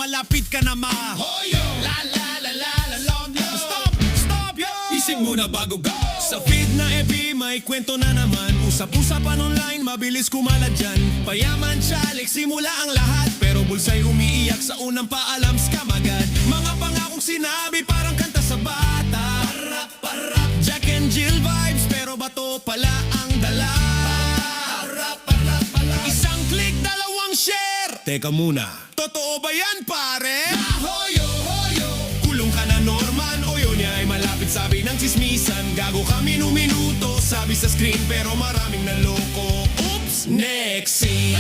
malapit ka na mahoyo. La la la la la long yo. Stop, stop yo. Isip muna bago go. Sa feed na FB may kwento na naman. Usap-usapan online, mabilis kumalat dyan. Payaman chalik, simula ang lahat. Pero bulsa'y umiiyak sa unang paalam, scam agad. Mga pangakong sinabi parang kanta sa bata. Parap, parap, Jack and Jill vibes. Pero bato pala ang dala. Parap, parap, parap. Isang click, dalawang share. Teka muna, totoo ba yan pare? Hoyo, hoyo. Kulong ka na Norman, o yun niya ay malapit sabi ng chismisan. Gago ka minuto, sabi sa screen pero maraming naloko. Oops, next scene.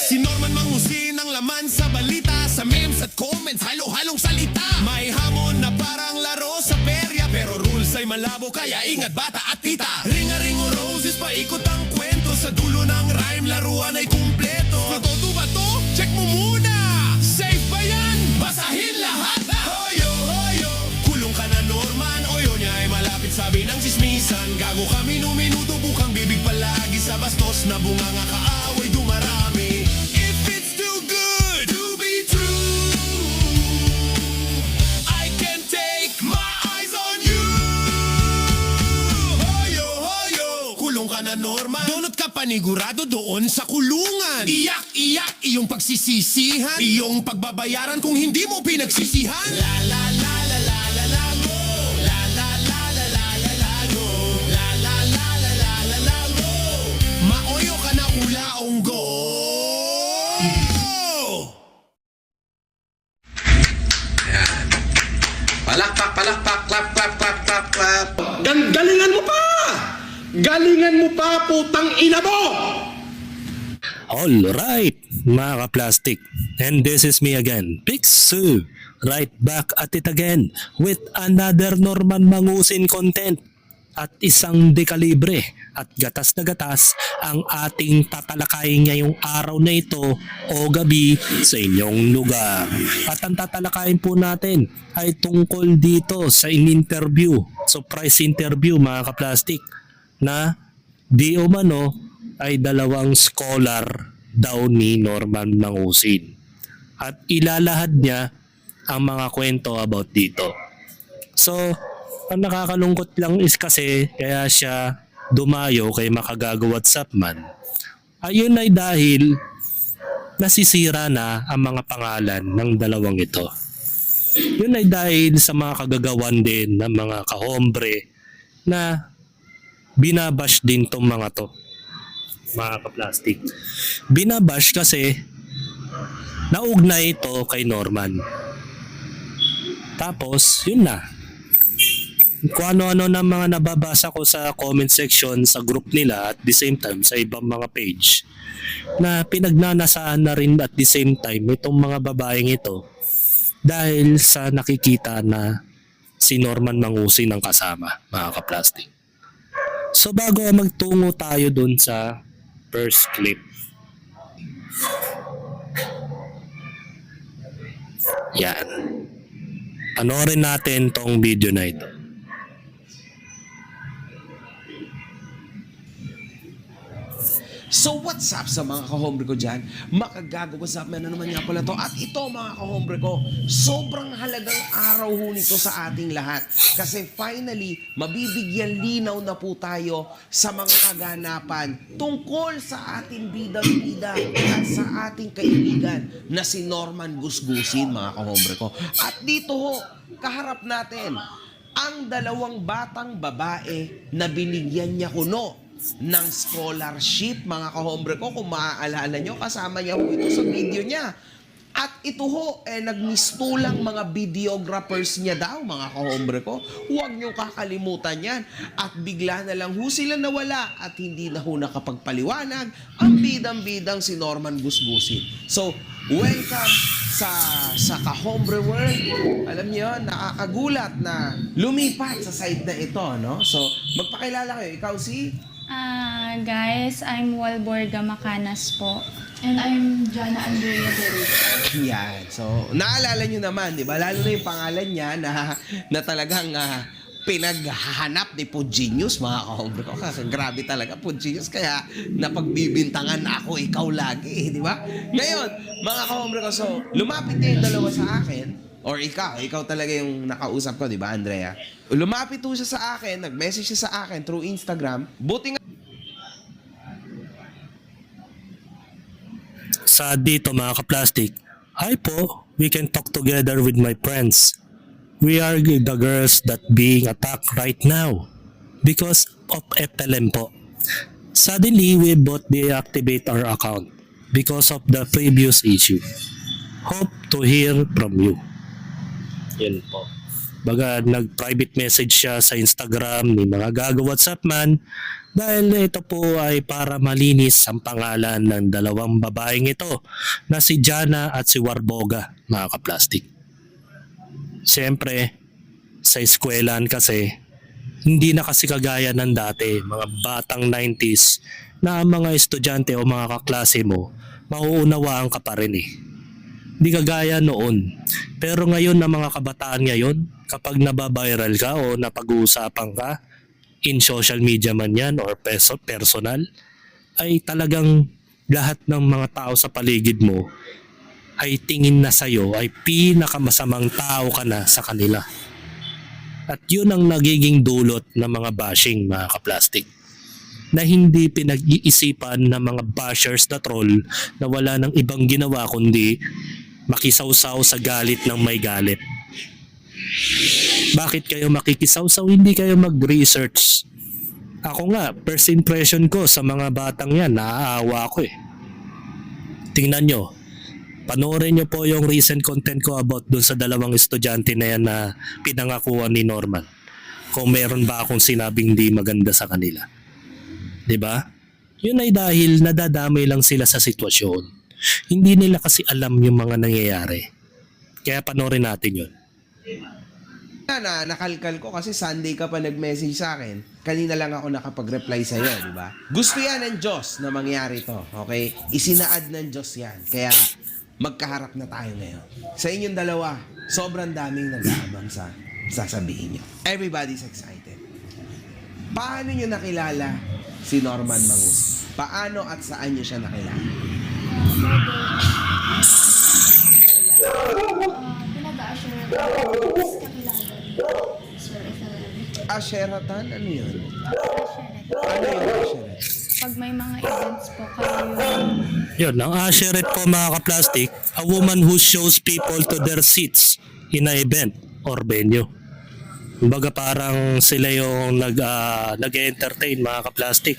Si Norman Mangusin ang laman sa balita. Sa memes at comments, halo-halong salita. May hamon na parang laro sa perya, pero rules ay malabo kaya ingat bata at tita. Ring-a-ring o roses, paikot ang kwento. Sa dulo ng rhyme, laruan ay kumpleto. Matoto ba to? Check mo muna. Safe ba yan? Basahin lahat. Hoyo, hoyo. Kulong ka na Norman, o yun niya ay malapit sabi ng chismisan. Gago ka minuto, bukang bibig palagi sa bastos na bunganga kaaway dumarami. If it's too good to be true, I can't take my eyes on you. Hoyo, hoyo. Kulong ka na Norman, donot ka panigurado doon sa kulungan. Iyak-iyak iyong pagsisisihan, iyong pagbabayaran kung hindi mo pinagsisihan. La la la la la la la go. La la la la la la la go. La la la la la la la go. Maoyo ka na ulaong go. Palakpak, palakpak, clap, clap, clap, clap, clap. Galingan mo pa! Galingan mo pa, putang ina mo! Alright, mga ka-plastic. And this is me again, Pixu. Right back at it again with another Norman Mangusin content. At isang dekalibre at gatas na gatas ang ating tatalakayin ngayong araw na ito o gabi sa inyong lugar. At ang tatalakayin po natin ay tungkol dito sa in-interview, surprise interview mga ka-plastic, na di umano ay dalawang scholar daw ni Norman Mangusin. At ilalahad niya ang mga kwento about dito. So, ang nakakalungkot lang is kasi kaya siya dumayo kay Makagago WhatsApp man. Ayun ay dahil nasisira na ang mga pangalan ng dalawang ito. Yun ay dahil sa mga kagagawan din ng mga kahombre na binabash din tong mga to. Mga ka-plastic. Binabash kasi naugnay ito kay Norman. Tapos, yun na. Kung ano-ano ng mga nababasa ko sa comment section sa group nila at the same time sa ibang mga page na pinagnanasaan na rin at the same time itong mga babaeng ito dahil sa nakikita na si Norman Mangusin ang kasama, mga ka-plastic. So bago magtungo tayo dun sa first clip, yan, panoorin natin tong video na ito. So what's up sa mga kahombre ko dyan? Makagago, what's up? Ano naman nga pala to? At ito mga kahombre ko, sobrang halagang araw ho nito sa ating lahat. Kasi finally, mabibigyan linaw na po tayo sa mga kaganapan tungkol sa ating bidang-bida at sa ating kaibigan na si Norman Gusgusin, mga kahombre ko. At dito ho, kaharap natin ang dalawang batang babae na binigyan niya kuno ng scholarship, mga kahombre ko. Kung maaalala nyo, kasama niya ho ito sa video niya. At ito ho, nagmistulang mga videographers niya daw, mga kahombre ko. Huwag nyo kakalimutan yan. At bigla na lang ho sila nawala at hindi na ho nakapagpaliwanag ang bidang-bidang si Norman Gusgusin. So, welcome sa kahombre world. Alam niyo, nakakagulat na lumipat sa side na ito, no? So, magpakilala kayo. Ikaw si... Guys, I'm Walborga Macanas po. And I'm Jana Andrea Derek. Yan. So, naalala nyo naman, di ba? Lalo na yung pangalan niya na talagang pinaghahanap ni Pugenius, mga kahombre ko. Grabe talaga, Pugenius. Kaya napagbibintangan ako, ikaw lagi, di ba? Ngayon, mga kahombre ko, so, lumapit na yung dalawa sa akin, or ikaw talaga yung nakausap ko, di ba, Andrea? Lumapit po siya sa akin, nag-message siya sa akin through Instagram. Buti nga Sa dito mga ka-plastic, hi po, we can talk together with my friends. We are the girls that being attacked right now because of FLM po. Suddenly, we both deactivate our account because of the previous issue. Hope to hear from you. Yan po. Baga nag-private message siya sa Instagram ni mga gago WhatsApp man dahil ito po ay para malinis ang pangalan ng dalawang babaeng ito na si Jana at si Warboga, mga ka-plastic. Siyempre, sa eskwelahan kasi, hindi na kasi kagaya ng dati, mga batang 90s, na ang mga estudyante o mga kaklase mo, mauunawaan ka pa rin eh. Hindi kagaya noon. Pero ngayon na mga kabataan ngayon, kapag nababiral ka o napag-uusapan ka, in social media man yan or personal, ay talagang lahat ng mga tao sa paligid mo ay tingin na sa'yo ay pinakamasamang tao ka na sa kanila. At yun ang nagiging dulot ng mga bashing, mga ka-plastic, na hindi pinag-iisipan ng mga bashers na troll na wala ng ibang ginawa kundi makisawsaw sa galit ng may galit. Bakit kayo makikisawsaw? Hindi kayo mag-research. Ako nga, first impression ko sa mga batang yan, naaawa ako eh. Tingnan nyo, panoorin nyo po yung recent content ko about dun sa dalawang estudyante na yan na pinangakuan ni Norman. Kung meron ba akong sinabing di maganda sa kanila. 'Di ba? Yun ay dahil nadadamay lang sila sa sitwasyon. Hindi nila kasi alam yung mga nangyayari. Kaya panoorin natin yun. na nakalkal ko kasi Sunday ka pa nag-message sa akin. Kanina lang ako nakapag-reply sa iyo, di ba? Gusto yan ng Diyos na mangyari to, okay? Isinaad ng Diyos yan. Kaya magkaharap na tayo ngayon. Sa inyong dalawa, sobrang daming nag-aabang sa sasabihin niyo. Everybody's excited. Paano niyo nakilala si Norman Mangus? Paano at saan niyo siya nakilala? Pinag-a-assure kakilala ni Sir FLM. Asheratan? Ano yun? Asheret. Ano yun, Asheret? Pag may mga events po kayo yung Yun, ang Asheret po mga ka-plastic, a woman who shows people to their seats in a event or venue. Kumbaga parang sila yung nag-entertain mga ka-plastic.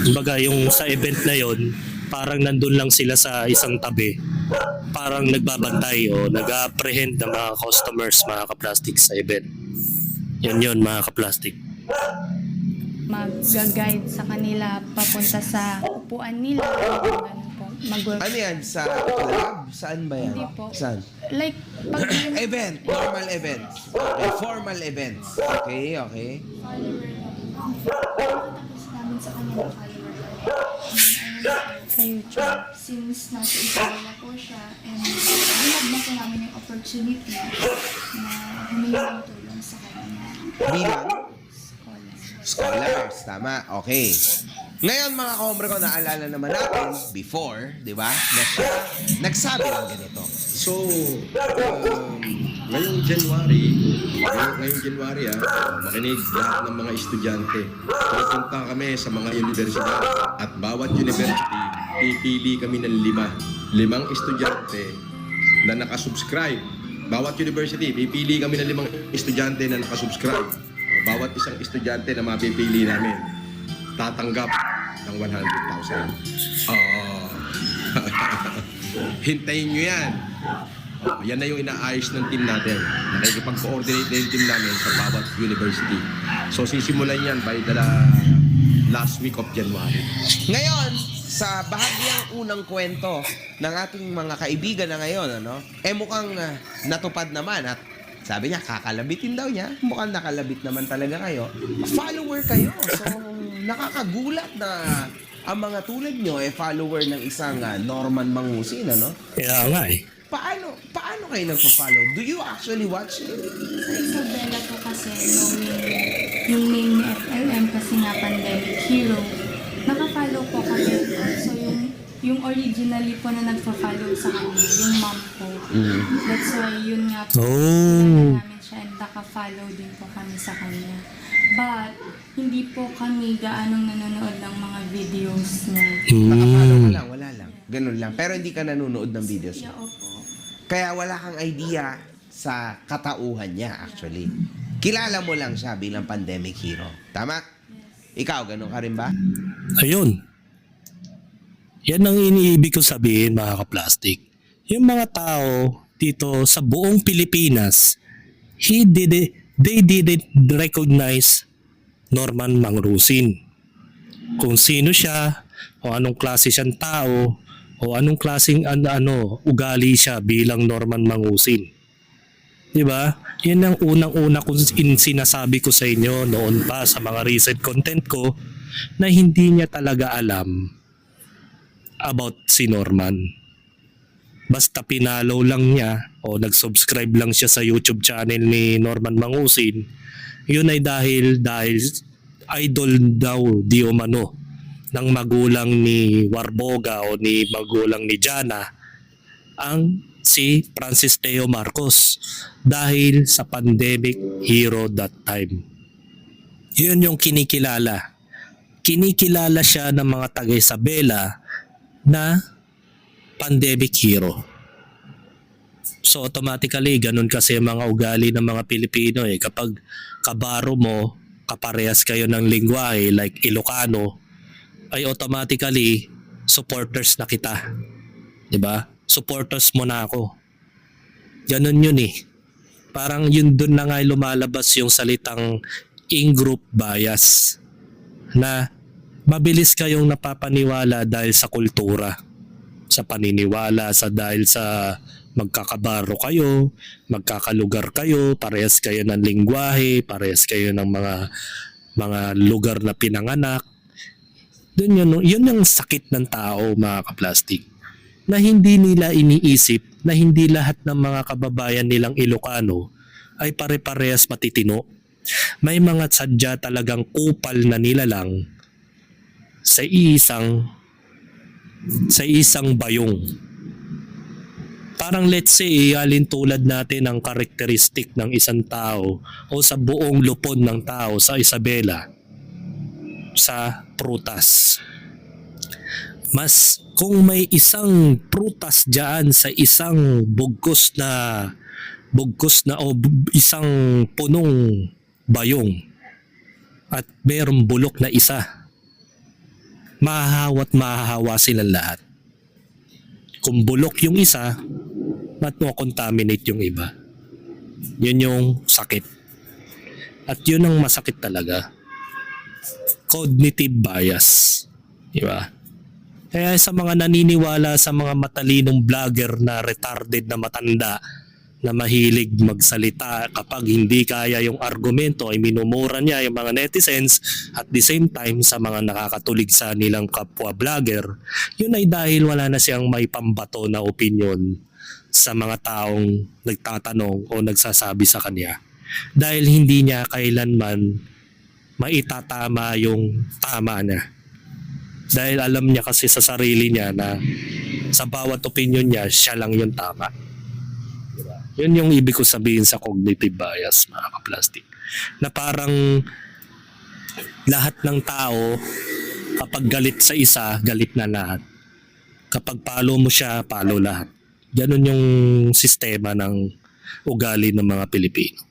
Kumbaga yung sa event na yon, parang nandun lang sila sa isang tabi. Parang nagbabantay o nag-apprehend ng mga customers mga ka-plastic sa event. Yun mga ka-plastic. mag-guide sa kanila papunta sa upuan nila. Ganun po. Mag-work. Ano yan? Sa club? Saan ba yan? Hindi po. Saan? Like, pag yung Event. Normal events. Okay. Formal events. Okay, okay. follower tapos namin sa kanila follower sa YouTube. Since nasa Israel po siya and binag na po namin yung opportunity na humingi ng tulong sa kanya. Bilang? Scholar. Scholars. Tama. Okay. Ngayon mga kahombre ko, naalala naman natin before, di ba, na siya nagsabi ng ganito. So, ngayong January, makinig lahat ng mga estudyante. Pupunta kami sa mga universidad at bawat university, pipili kami ng limang estudyante na nakasubscribe. Bawat university, pipili kami ng 5 estudyante na nakasubscribe. Bawat isang estudyante na mapipili namin, tatanggap ng 100,000. Hintayin nyo yan. Yan na yung inaayos ng team natin. Nakikipag-coordinate na yung team namin sa bawat university. So sisimulan yan by the last week of January. Ngayon, sa bahagyang unang kwento ng ating mga kaibigan na ngayon, mukhang natupad naman at sabi niya, kakalabitin daw niya. Mukhang nakalabit naman talaga kayo. Follower kayo. So, nakakagulat na ang mga tulad nyo follower ng isang Norman Mangusin, Kaya nga eh. paano kayo nagpa-follow? Do you actually watch it? Sa Isabela po kasi, knowing yung name ni FLM kasi nga Pandemic Hero, nakafollow po kami. So yung originally po na nagpa-follow sa kanya, yung mom ko. That's why yun nga po, Oh. namin siya and naka-follow din po kami sa kanya. But, hindi po kami gaanong nanonood ng mga videos niya. Naka-follow ka lang, wala lang. Ganun lang. Pero hindi ka nanonood ng videos. Yeah, opo. Kaya wala kang idea sa katauhan niya actually. Kilala mo lang siya bilang pandemic hero. Tama? Ikaw, ganun ka rin ba? Ayun. Yan ang iniibig ko sabihin, mga kaplastik. Yung mga tao dito sa buong Pilipinas, they didn't recognize Norman Mangrusin. Kung sino siya, o anong klase siyang tao, o anong klaseng ugali siya bilang Norman Mangrusin. Di ba? Yan ang unang-una kung sinasabi ko sa inyo noon pa sa mga recent content ko na hindi niya talaga alam about si Norman. Basta pinalo lang niya o nag-subscribe lang siya sa YouTube channel ni Norman Mangusin, yun ay dahil idol daw di umano ng magulang ni Warboga o ni magulang ni Jana ang si Francis Teo Marcos dahil sa pandemic hero that time. Yun yung kinikilala. Kinikilala siya ng mga taga Isabela na pandemic hero. So automatically, ganun kasi mga ugali ng mga Pilipino eh. Kapag kabaro mo, kaparehas kayo ng lingwahe like Ilocano, ay automatically supporters na kita. 'Di ba? Supporters mo na ako. Ganun yun eh. Parang yun dun na nga lumalabas yung salitang in-group bias na mabilis kayong napapaniwala dahil sa kultura, sa paniniwala, dahil sa magkakabaro kayo, magkakalugar kayo, parehas kayo ng lingwahe, parehas kayo ng mga lugar na pinanganak. Yun yung sakit ng tao, mga kaplastik, na hindi nila iniisip na hindi lahat ng mga kababayan nilang Ilocano ay pare-parehas matitino. May mga sadya talagang kupal na nilalang sa isang bayong. Parang let's say, ialin tulad natin ang karakteristik ng isang tao o sa buong lupon ng tao sa Isabela sa prutas. Mas kung may isang prutas diyan sa isang bugkos na isang punong bayong at mayroong bulok na isa, mahahawa silang lahat. Kung bulok yung isa, contaminate yung iba. Yun yung sakit. At yun ang masakit talaga. Cognitive bias. Diba? Kaya sa mga naniniwala sa mga matalinong vlogger na retarded na matanda na mahilig magsalita kapag hindi kaya yung argumento ay minumura niya yung mga netizens at the same time sa mga nakakatulig sa nilang kapwa vlogger, yun ay dahil wala na siyang may pambato na opinion sa mga taong nagtatanong o nagsasabi sa kanya. Dahil hindi niya kailanman maitatama yung tama niya. Dahil alam niya kasi sa sarili niya na sa bawat opinion niya, siya lang yung tama. Yun yung ibig ko sabihin sa cognitive bias, mga kaplastik. Na parang lahat ng tao, kapag galit sa isa, galit na lahat. Kapag palo mo siya, palo lahat. Ganun yung sistema ng ugali ng mga Pilipino.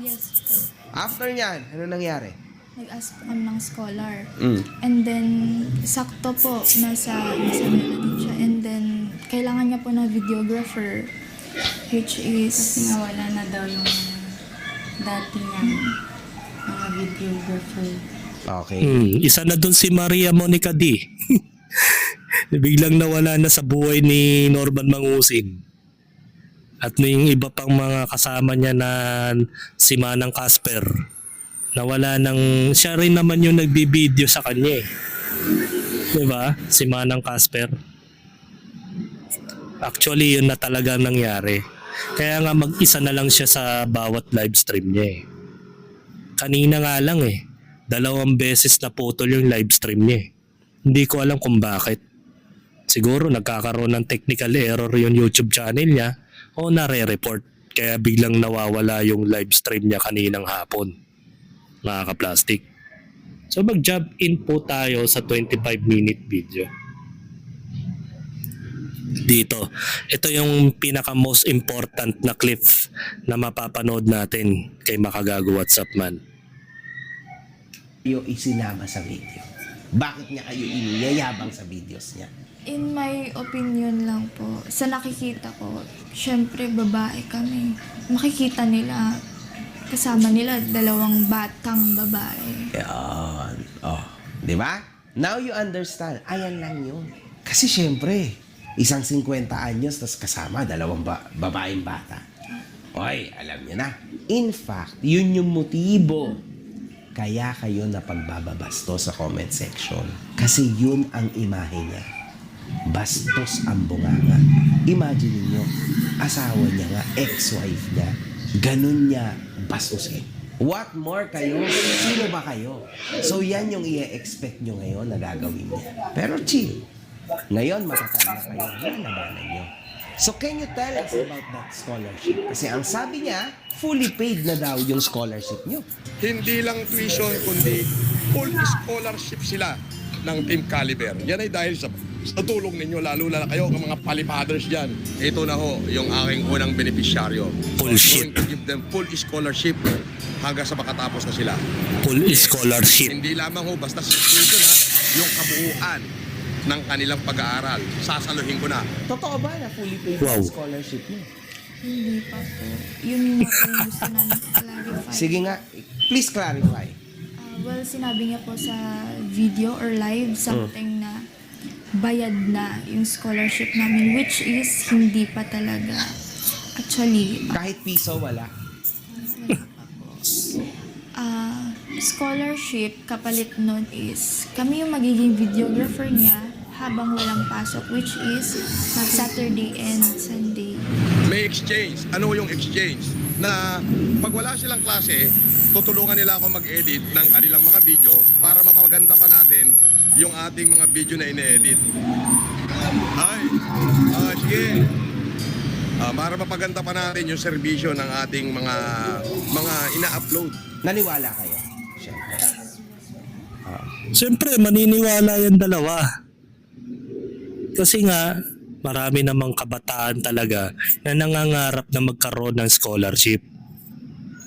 Yes po. After niyan, ano nangyari? Nag-ask po kami ng scholar. And then, sakto po, nasa Isabela din siya. And then, kailangan niya po ng videographer, which is, kasi nga wala na daw yung dati niyang mga videographer. Okay. Isa na dun si Maria Monica D. Biglang nawala na sa buhay ni Norman Mangusin. At yung iba pang mga kasama niya na si Manang Casper, nawala nang, siya rin naman yung nagbibideo sa kanya eh. Diba? Si Manang Casper. Actually, yun na talaga nangyari. Kaya nga mag-isa na lang siya sa bawat live stream niya eh. Kanina nga lang eh, 2 beses na putol yung live stream niya eh. Hindi ko alam kung bakit. Siguro nagkakaroon ng technical error yung YouTube channel niya o nare-report. Kaya biglang nawawala yung live stream niya kaninang hapon. Mga ka-plastic. So mag-jump in po tayo sa 25-minute video. Dito, ito yung pinaka most important na clip na mapapanood natin kay Makagago WhatsApp Man. Kayo isinama sa video. Bakit niya kayo iniyayabang sa videos niya? In my opinion lang po, sa nakikita ko, syempre babae kami. Makikita nila, kasama nila 2 batang babae. Yan. Oh, di ba? Now you understand. Ayan lang yun. Kasi syempre, isang 50 anyos tas kasama 2 babaeng bata. Oy, alam niyo na. In fact, yun yung motibo. Kaya kayo napagbababasto sa comment section. Kasi yun ang imahe niya. Bastos ang bunganga. Imagine niyo, asawa niya nga, ex-wife niya, ganun niya bastusin. What more kayo? Sino ba kayo? So yan yung i-expect nyo ngayon na gagawin niya. Pero chill. Ngayon matatanda kayo, lalabanan nyo. So can you tell us about that scholarship? Kasi ang sabi niya, fully paid na daw yung scholarship nyo. Hindi lang tuition, kundi full scholarship sila ng Team Caliber. Yan ay dahil sa tulong ninyo, lalo na kayo, ang mga palipaders dyan. Ito na ho, yung aking unang beneficiaryo. Bullshit. Going to give them full scholarship hanggang sa makatapos na sila. Full scholarship. Hindi lamang ho, basta tuition ha, yung kabuuan ng kanilang pag-aaral. Sasaluhin ko na. Totoo ba na fully paid Wow. yung scholarship nyo? Hindi pa po. Yun nga po yung gusto namin clarify. Sige nga, please clarify. Well, sinabi niya po sa video or live something na bayad na yung scholarship namin, which is hindi pa talaga. Actually, Kahit piso, wala. scholarship kapalit nun is kami yung magiging videographer niya habang walang pasok, which is Saturday and Sunday. May exchange. Ano yung exchange? Na pag wala silang klase, tutulungan nila ako mag-edit ng kanilang mga video para mapaganda pa natin yung ating mga video na ine-edit. Sige. Para mapaganda pa natin yung serbisyo ng ating mga ina-upload. Naniwala kayo? Siyempre. Siyempre, maniniwala yung dalawa. Kasi nga, marami namang kabataan talaga na nangangarap na magkaroon ng scholarship.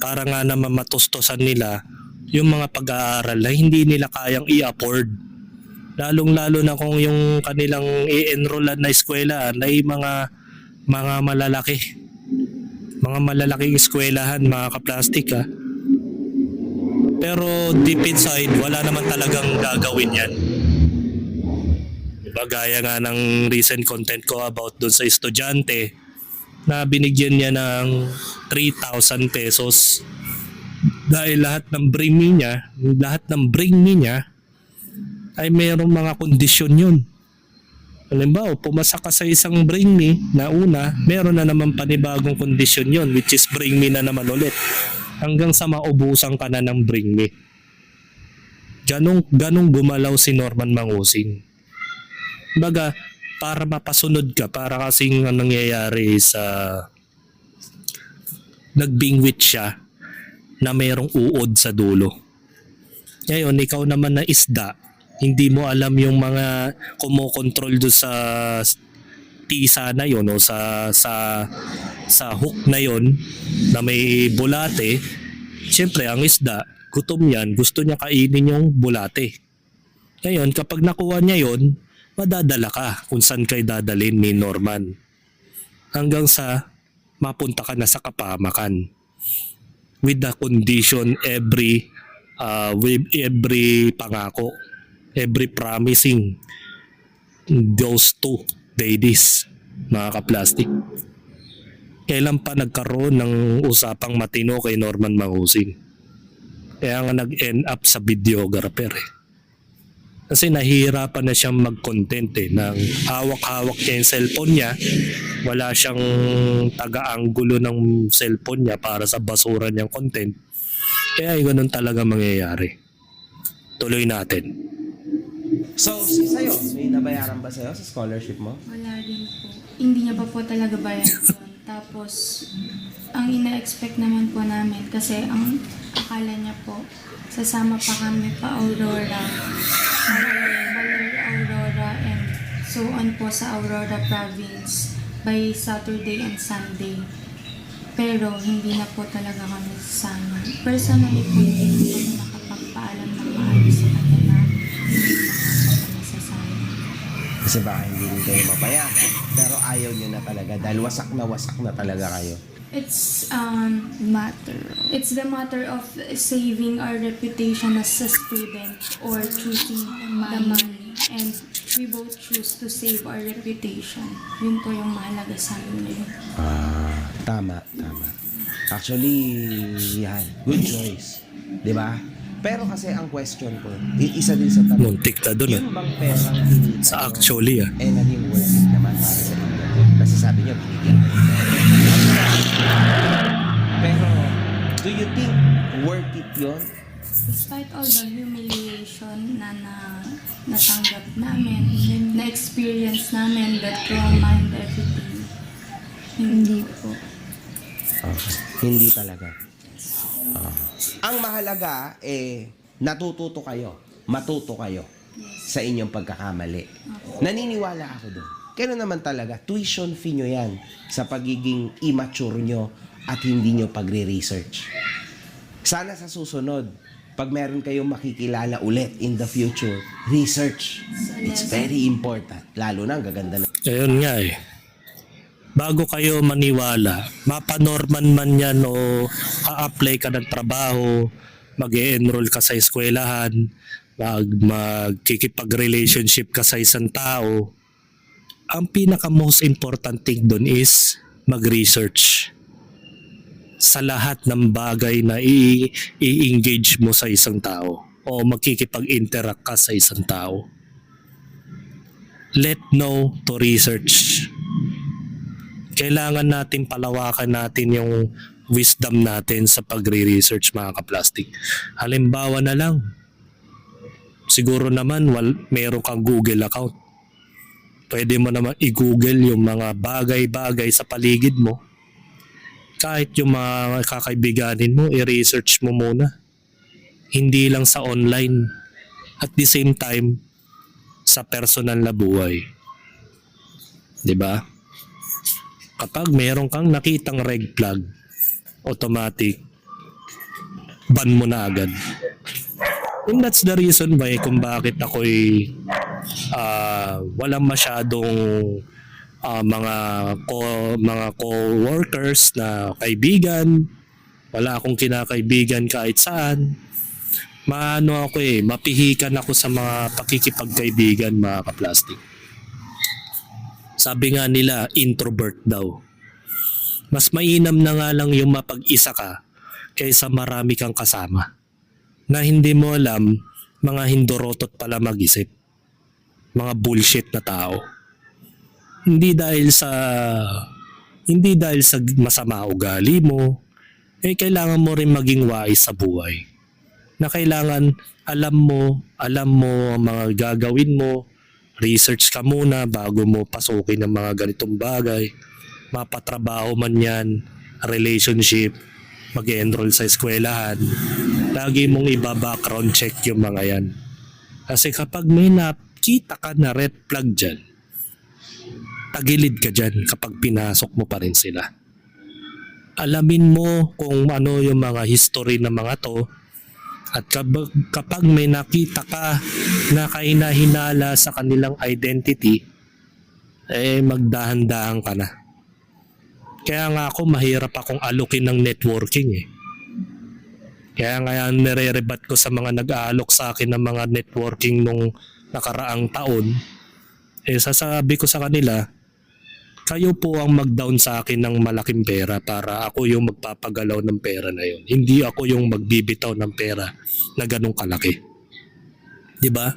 Para nga naman matustusan nila yung mga pag-aaral na hindi nila kayang i-afford. Lalong-lalo na kung yung kanilang i-enrollan na eskwelahan ay mga malalaki. Mga malalaking eskwelahan, mga ka-plastic ha. Pero deep inside, wala naman talagang gagawin yan. Diba, gaya nga ng recent content ko about doon sa estudyante na binigyan niya ng 3,000 pesos dahil lahat ng bring me niya ay mayroong mga kondisyon yun. Halimbawa, pumasa ka sa isang bring me na una, meron na naman panibagong kondisyon yun, which is bring me na naman ulit. Hanggang sa maubusan ka na ng bring me. Ganong gumalaw si Norman Mangusing. Baga, para mapasunod ka, para kasing ang nangyayari sa nagbingwit siya na mayroong uod sa dulo. Ngayon, ikaw naman na isda, hindi mo alam yung mga kumokontrol do sa tisa na yon o sa hook na yon na may bulate. Siyempre, ang isda, gutom yan, gusto niya kainin yung bulate. Ngayon, kapag nakuha niya yon, madadala ka kung saan kayo dadalhin ni Norman. Hanggang sa mapunta ka na sa kapamakan. With the condition with every pangako, every promising those two ladies, mga ka-plastic. Kailan pa nagkaroon ng usapang matino kay Norman Mangusing? Kaya nga nag-end up sa videographer eh. Kasi nahihirapan na siyang mag-content eh. Nang hawak-hawak niya yung cellphone niya, wala siyang taga-anggulo ng cellphone niya para sa basura niyang content. Kaya ganun talaga mangyayari. Tuloy natin. So, sa'yo, may nabayaran ba sa'yo sa scholarship mo? Wala rin po. Hindi niya pa po talaga bayad yun. Tapos, ang ina-expect naman po namin, kasi ang akala niya po, sasama pa kami pa Aurora, Baler, Aurora, and so on po sa Aurora Province by Saturday and Sunday. Pero hindi na po talaga kami sasama. Personally po, hindi po nakapagpaalam ng maayos sa kanya na hindi na kami sasama. Kasi baka hindi rin kayo mapayagan. Pero ayaw nyo na talaga dahil wasak na talaga kayo. It's the matter of saving our reputation as a student or choosing the money. And we both choose to save our reputation. Yun po yung mahalaga sa amin ngayon. Tama. Actually, yan. Good choice. Di ba? Pero kasi ang question ko, isa din sa tanong, Muntik na dun yun bang perang hinita Sa nyo, actually naging worth it naman para sa inyo? Kasi sabi nyo, binigyan kayo. Pero, do you think worth it yun? Despite all the humiliation na natanggap namin, na-experience namin, the trauma and everything, hindi po. Hindi talaga. Ang mahalaga, natututo kayo, matuto kayo sa inyong pagkakamali. Naniniwala ako doon. Kaya naman talaga, tuition fee nyo yan sa pagiging immature nyo at hindi nyo pagre-research. Sana sa susunod, pag meron kayong makikilala ulit in the future, research. It's very important. Lalo na ang gaganda na. Ayun nga eh. Bago kayo maniwala, mapanorman man yan o ka-apply ka ng trabaho, mag-e-enroll ka sa eskwelahan, magkikipag-relationship ka sa isang tao, ang pinaka most important thing doon is mag-research sa lahat ng bagay na i-engage mo sa isang tao o magkikipag-interact ka sa isang tao. Let know to research. Kailangan natin palawakan natin yung wisdom natin sa pagre-research, mga kaplastic. Halimbawa na lang, siguro naman meron kang Google account. Pwede mo naman i-google yung mga bagay-bagay sa paligid mo. Kahit yung mga kakaibiganin mo, i-research mo muna. Hindi lang sa online. At the same time, sa personal na buhay. 'Di ba? Kapag meron kang nakitang red flag, automatic, ban mo na agad. And that's the reason why kung bakit ako'y walang masyadong mga co-workers na kaibigan. Wala akong kinakaibigan kahit saan. Mapihikan ako sa mga pakikipagkaibigan, mga kaplastic. Sabi nga nila, introvert daw. Mas mainam na nga lang yung mapag-isa ka kaysa marami kang kasama na hindi mo alam, mga hindorotot pala mag-isip. Mga bullshit na tao. Hindi dahil sa masama ugali mo, kailangan mo rin maging wais sa buhay. Na kailangan alam mo ang mga gagawin mo, research ka muna bago mo pasukin ang mga ganitong bagay. Mapatrabaho man yan, relationship, mag-enroll sa eskwelahan, lagi mong iba-background check yung mga yan. Kasi kapag may nakita ka na red flag dyan, tagilid ka dyan kapag pinasok mo pa rin sila. Alamin mo kung ano yung mga history ng mga to, at kapag may nakita ka na kahinahinala sa kanilang identity, magdahan-dahan ka na. Kaya nga ako, mahirap akong alukin ng networking eh. Kaya nga nire-rebat ko sa mga nag-aalok sa akin ng mga networking nung nakaraang taon, sasabi ko sa kanila, kayo po ang mag-down sa akin ng malaking pera para ako yung magpapagalaw ng pera na yun. Hindi ako yung magbibitaw ng pera na ganong kalaki. 'Di ba?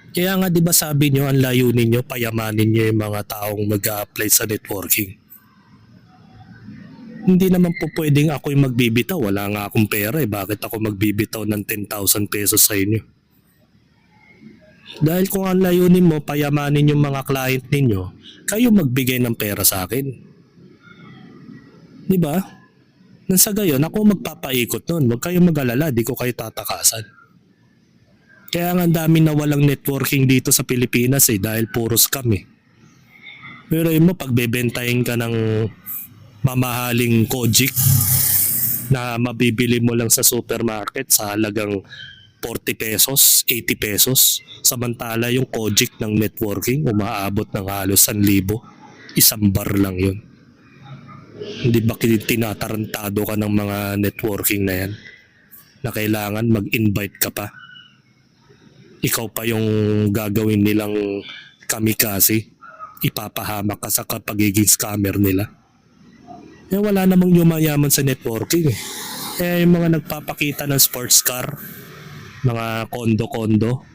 Kaya nga 'di ba sabi nyo, ang layunin nyo, payamanin nyo yung mga taong mag-a-apply sa networking. Hindi naman po pwedeng ako yung magbibitaw. Wala nga akong pera eh. Bakit ako magbibitaw ng 10,000 pesos sa inyo? Dahil kung ang layunin mo, payamanin yung mga client ninyo, kayo magbigay ng pera sa akin. Di ba? Nang sa gayon, ako magpapaikot nun. Huwag kayong mag-alala, di ko kayo tatakasan. Kaya nga ang dami na walang networking dito sa Pilipinas dahil puro scam eh. Pero yun mo, pagbebentahin ka ng mamahaling Kojic na mabibili mo lang sa supermarket sa halagang 40 pesos, 80 pesos. Samantala yung Kojic ng networking umaabot ng halos 1,000. Isang bar lang yun. Hindi ba tinatarantado ka ng mga networking na yan? Na kailangan mag-invite ka pa. Ikaw pa yung gagawin nilang kamikaze. Ipapahamak ka sa pagiging scammer nila. Eh wala namang yumayaman sa networking eh. Eh yung mga nagpapakita ng sports car, mga kondo-kondo,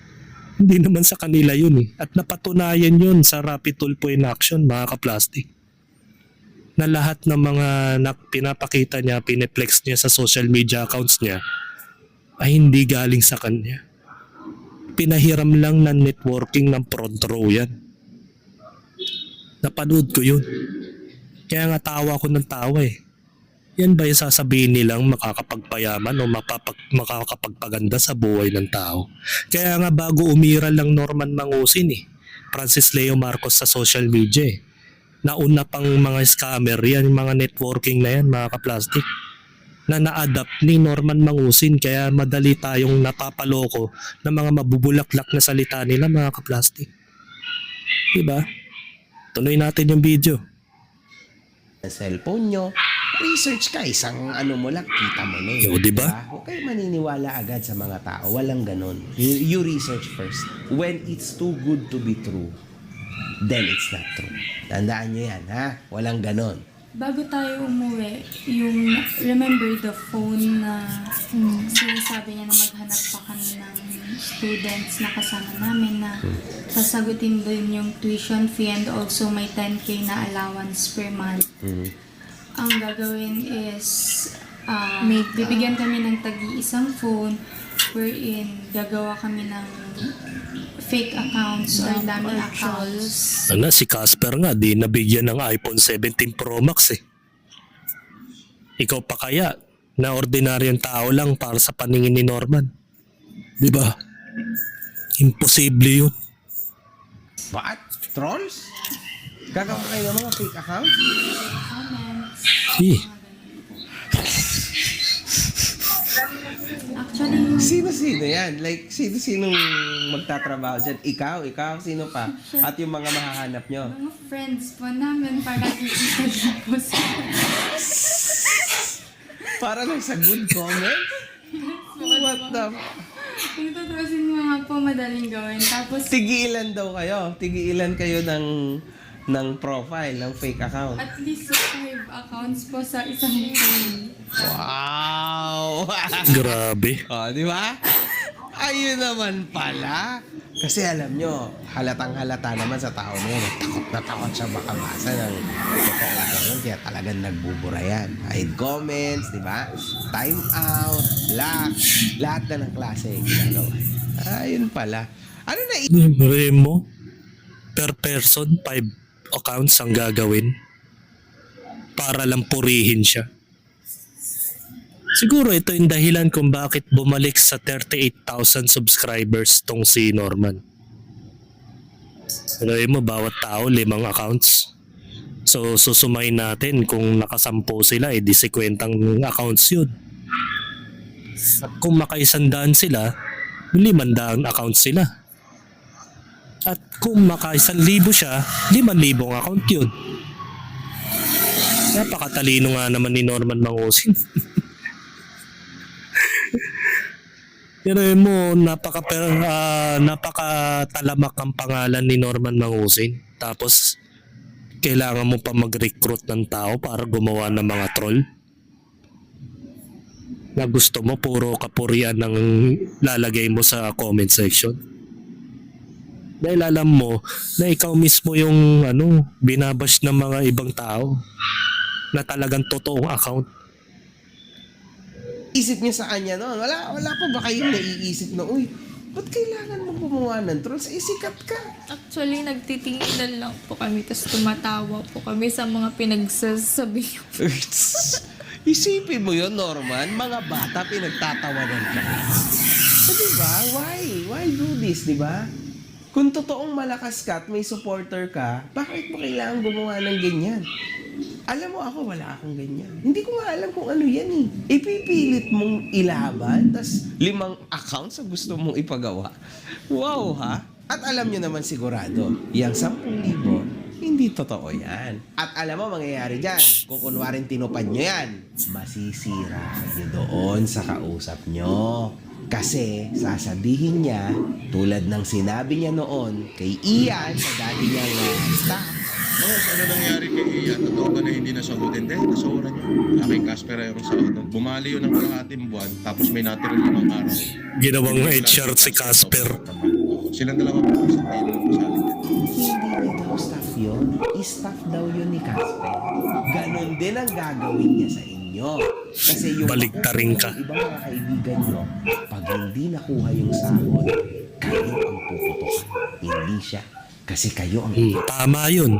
hindi naman sa kanila yun eh. At napatunayan yun sa Rapid Tulpo in Action, mga kaplastic. Na lahat ng mga pinapakita niya, pineplex niya sa social media accounts niya, ay hindi galing sa kanya. Pinahiram lang ng networking ng front row yan. Napanood ko yun. Kaya nga tawa ko ng tawa eh. Yan ba yung sasabihin nilang makakapagpayaman o makakapagpaganda sa buhay ng tao? Kaya nga bago umiral lang Norman Mangusin Francis Leo Marcos sa social media Nauna pang mga scammer yan, yung mga networking na yan, mga kaplastic. Na na-adapt ni Norman Mangusin kaya madali tayong napapaloko ng mga mabubulaklak na salita nila, mga kaplastic. Diba? Tuloy natin yung video. Sa cellphone nyo, research ka, isang ano mo lang, kita mo na O, diba? Huwag kayo maniniwala agad sa mga tao, walang ganon. You research first. When it's too good to be true, then it's not true. Tandaan nyo yan, ha? Walang ganon. Bago tayo umuwi, yung remember the phone na sinasabi niya na maghanap pa kami ng students na kasama namin na sasagutin doon yung tuition fee and also may 10K na allowance per month. Ang gagawin is bibigyan kami ng tagi-isang phone wherein gagawa kami ng fake accounts or dummy accounts. Si Casper nga, di nabigyan ng iPhone 17 Pro Max Ikaw pa kaya, na ordinaryong tao lang para sa paningin ni Norman. Di ba? Imposible yun. What? Trolls? Gagawa kayo ng mga fake account? Comments. Actually, Sino-sino yan? Like, sino-sinong magtatrabaho dyan? Ikaw, sino pa? At yung mga mahahanap nyo? mga friends po namin para kikita po sa Para lang sa good comment? What the... Yung tutusin mga po madaling gawin. Tapos, Tigiilan daw kayo. Tigiilan kayo ng profile, ng fake account. at least 5 accounts po sa isang phone. Wow! Grabe. Di ba? Ayun naman pala. Kasi alam nyo, halatang-halata naman sa tao na yan. Takot na takot siya makabasa ng totoong ganun. Kaya talagang nagbubura yan. Hide comments, di ba? Time out, block, lahat na ng klase ginagawa. Ayun pala. Ano na Remo, per person, 5 accounts ang gagawin para lang purihin siya. Siguro ito yung dahilan kung bakit bumalik sa 38,000 subscribers tong si Norman. Alam mo, bawat tao 5 accounts. So susumayin natin kung nakasampo sila, di 50 accounts yun. At kung maka-100 sila, 500 accounts sila. At kung maka-1,000 siya, 5,000 account yun. Napakatalino nga naman ni Norman Mangusin. Pero mo, napakatalamak ang pangalan ni Norman Mangusin. Tapos, kailangan mo pa mag-recruit ng tao para gumawa ng mga troll. Na gusto mo, puro kapurian ng lalagay mo sa comment section. Dahil alam mo na ikaw mismo yung binabash ng mga ibang tao na talagang totoong account. Isip niyo sa kanya noon, wala pa ba kayong naiisip na, uy, ba't kailangan mo gumawa ng trolls? Sikat ka. Actually, nagtitinginan lang po kami, tapos tumatawa po kami sa mga pinagsasabi niyo. Isipin mo yun, Norman, mga bata pinagtatawanan ka. So, diba? Why do this, diba? Kung totoong malakas ka at may supporter ka, bakit mo kailangan gumawa ng ganyan? Alam mo ako, wala akong ganyan. Hindi ko nga alam kung ano yan eh. Ipipilit mong ilaban, tas 5 accounts ang gusto mong ipagawa. Wow ha? At alam nyo naman sigurado, yung 10,000, hindi totoo yan. At alam mo mangyayari dyan, kung kunwaring tinupad nyo yan, masisira kayo doon sa kausap nyo. Kasi sasabihin niya, tulad ng sinabi niya noon kay Ian, sa dati niyang staff, Ano nangyari kay Ian? Totoo ba na hindi nasagutin? Nasaguran niya. Aking Casper Aero sa bumali yun ng kalahating buwan, tapos may natira ng araw. Ginawang HR si Casper. Silang dalawa po sa tayo ng pasalit. hindi niya daw staff yun. I-staff daw yun ni Casper. Ganon din ang gagawin niya sa inyo. Kasi yung Baliktarin ka. yung ibang mga kaibigan nyo, pag hindi nakuha yung sahod, kayo ang puputokan. Hindi siya. Kasi kayo ang Tama yun.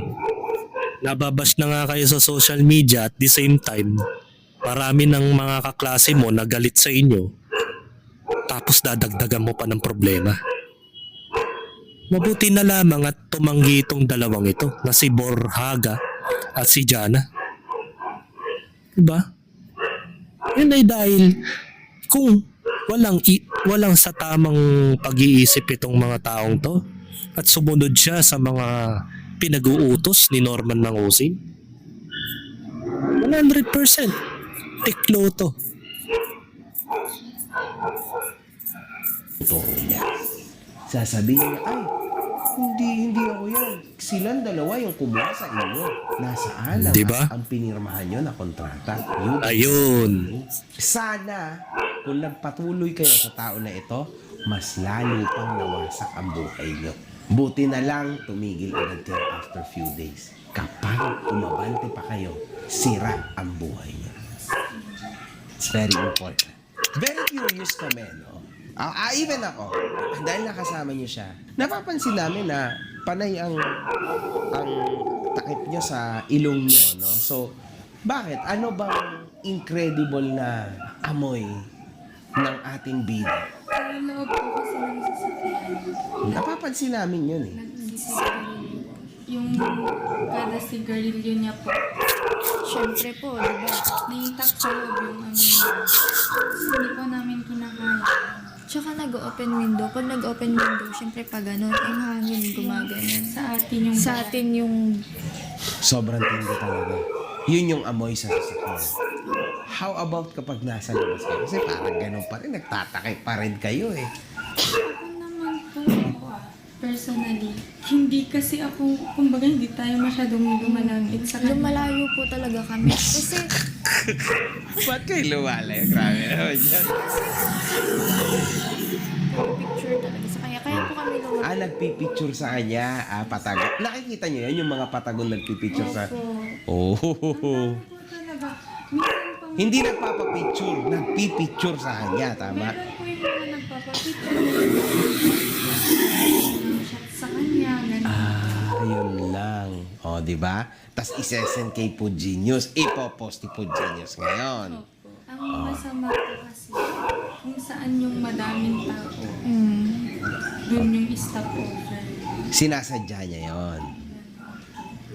Nababash na nga kayo sa social media at the same time, marami ng mga kaklase mo na galit sa inyo. Tapos dadagdagan mo pa ng problema. Mabuti na lamang at tumanggi itong dalawang ito na si Borhaga at si Jana. Diba? Yun ay dahil kung walang sa tamang pag-iisip itong mga taong to at sumunod siya sa mga pinag-uutos ni Norman Mangusin, 100% tiklo to. totoo niya. Sasabihin niya, ay, hindi ako yan. Silang dalawa yung kumuha sa inyo. Nasaan ang, Diba? ang pinirmahan nyo na kontrata? Yun. Ayun. Sana, kung nagpatuloy kayo sa tao na ito, mas lalo pang nawasak ang buhay nyo. Buti na lang tumigil agad kayo after few days. Kapag umabante pa kayo, sira ang buhay nyo. It's very important. Very curious kami, no? Even ako, dahil nakasama niyo siya, napapansin namin na panay ang takip niyo sa ilong niyo, no? So, bakit? Ano bang incredible na amoy ng ating bida? Sa loob po kasi ng sasakyan, Napapansin namin yun eh. nagsisigarilyo. Yung kada sigarilyo niya po, syempre po, diba, naitak sa loob yung hindi po namin kinakaya. Tsaka nag-open window. Pag nag-open window, syempre pag ganun, yung hangin gumaganon. Sa atin yung Sobrang tindi talaga. Yun yung amoy sa sasakyan. How about kapag nasa labas kayo? Kasi parang ganun pa rin, nagtatakay pa rin kayo eh. Ako naman po, personally, hindi kasi ako, kumbaga hindi tayo masyadong lumalapit sa kanya. lumalayo po talaga kami. Kasi Ba't kayo lumalayo? Grabe naman yan. picture talaga sa kanya. Kaya po kami lumalayo. Nagpipicture sa kanya, patagon. Nakikita niyo yan, yung mga patagon nagpipicture sa... Oh. Talaga, minsan pang Hindi nagpapapicture, nagpipicture sa kanya, tama? meron po yung mga nagpapapicture, shot sa kanya, gano'n. Yun lang. O, di ba? Tapos isesend kay Food Genius. Ipopost ni Food Genius ngayon. Opo. Ang masama po kasi, kung saan yung madaming tao, dun yung stopover. Sinasadya niya yon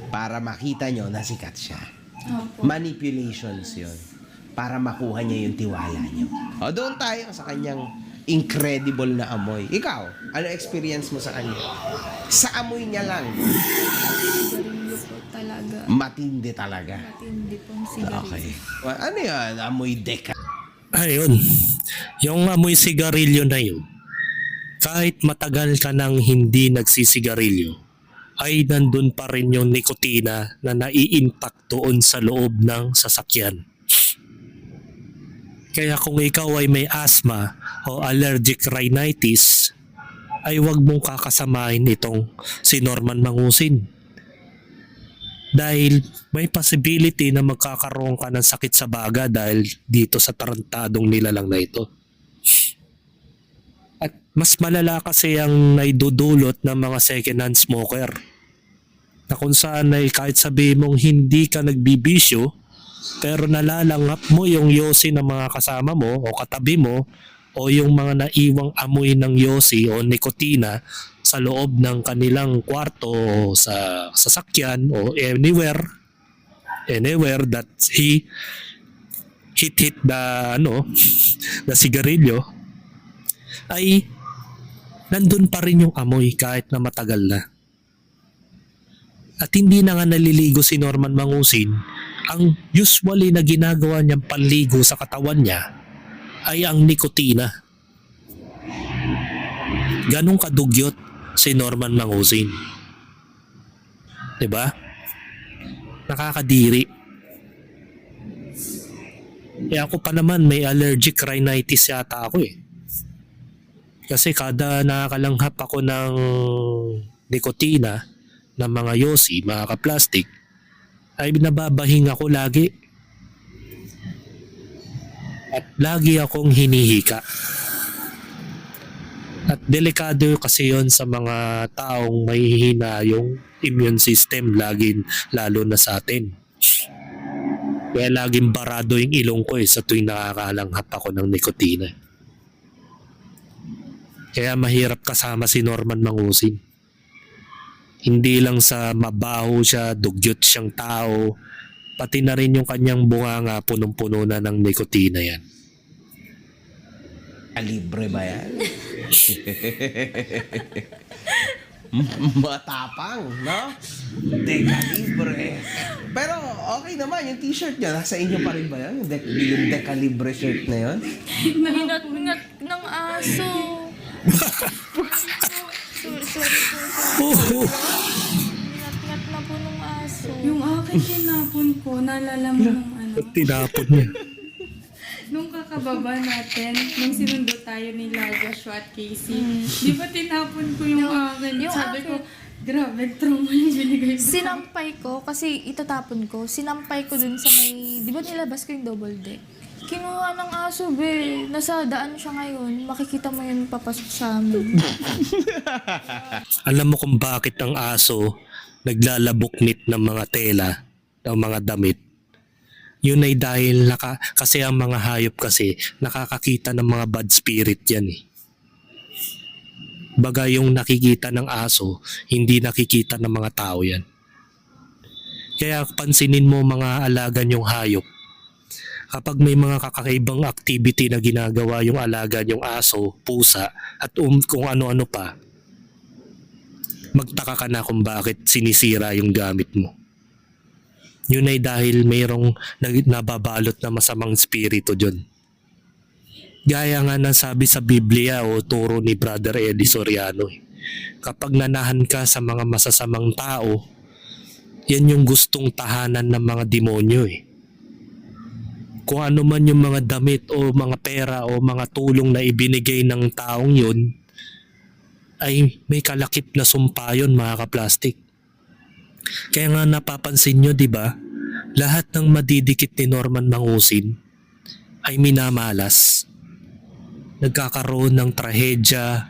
para makita nyo na sikat siya. Opo. Manipulations yon para makuha niya yung tiwala nyo. O, doon tayo sa kanyang incredible na amoy. Ikaw, ano experience mo sa kanya? Sa amoy niya lang, Sigarilyo po talaga. matindi talaga. Matindi pong sigarilyo. Okay. Ano yan? Amoy deka. Ayun. Yung amoy sigarilyo na yun, kahit matagal ka nang hindi nagsisigarilyo, ay nandun pa rin yung nikotina na nai-impact doon sa loob ng sasakyan. Kaya kung ikaw ay may asthma o allergic rhinitis, ay wag mong kakasamahin itong si Norman Mangusin. Dahil may possibility na magkakaroon ka ng sakit sa baga dahil dito sa tarantadong nilalang na ito. At mas malala kasi ang naidudulot ng mga second-hand smoker. Na kung saan ay kahit sabihin mong hindi ka nagbibisyo, pero nalalangap mo yung yosi ng mga kasama mo o katabi mo o yung mga naiwang amoy ng yosi o nikotina sa loob ng kanilang kwarto o sa sasakyan o anywhere that he hit the the sigarilyo, ay nandun pa rin yung amoy kahit na matagal na. At hindi na nga naliligo si Norman Mangusin. Ang usually na ginagawa niyang panligo sa katawan niya ay ang nikotina. Ganong kadugyot si Norman Mangusin. 'Di ba? Nakakadiri. Ako pa naman may allergic rhinitis yata ako eh. Kasi kada nakakalanghap ako ng nikotina ng mga yosi, mga ka-plastic, ay nababahing ako lagi. At lagi akong hinihika. At delikado kasi yon sa mga taong may hina yung immune system, lalo na sa atin. Kaya laging barado yung ilong ko sa tuwing nakakalanghap ako ng nikotina. Kaya mahirap kasama si Norman Mangusin. Hindi lang sa mabaho siya, dugyot siyang tao, pati na rin yung kanyang bunganga punong-puno na ng nikotina yan. Libre ba yan? Matapang, no? Deca Libre. Pero okay naman, yung t-shirt niya, nasa inyo pa rin ba yan? Yung Deca Libre shirt na yun? Hinat-ngat ng aso. Sorry. Oh, Hinat-ngat na po ng aso. Yung akin tinapon ko, naalala mo nung tinapon niya. nung kakababa natin, nung sinundo tayo nila Joshua at Casey, di ba tinapon ko yung akin? yung Sabi akin. ko, grabe, trauma yung binigay ko. Sinampay ko, kasi itatapon ko, sinampay ko dun sa may, di ba nilabas ko yung double deck? Kinuha ng aso, be. Nasa daan siya ngayon. Makikita mo yun papasok sa amin. Alam mo kung bakit ang aso naglalabuknit ng mga tela, ng mga damit? Yun ay dahil kasi ang mga hayop kasi nakakakita ng mga bad spirit yan eh. Baga yung nakikita ng aso, hindi nakikita ng mga tao yan. Kaya pansinin mo mga alaga niyong hayop. Kapag may mga kakaibang activity na ginagawa yung alaga niyong aso, pusa, at kung ano-ano pa, magtaka ka na kung bakit sinisira yung gamit mo. Yun ay dahil mayroong nababalot na masamang spirito dyan. Gaya nga ng sabi sa Biblia o turo ni Brother Eddie Soriano, kapag nanahan ka sa mga masasamang tao, yan yung gustong tahanan ng mga demonyo eh. Kung ano man yung mga damit o mga pera o mga tulong na ibinigay ng taong yun, ay may kalakip na sumpa yun mga ka-plastic. Kaya nga napapansin nyo, di ba? Lahat ng madidikit ni Norman Mangusin ay minamalas. Nagkakaroon ng trahedya,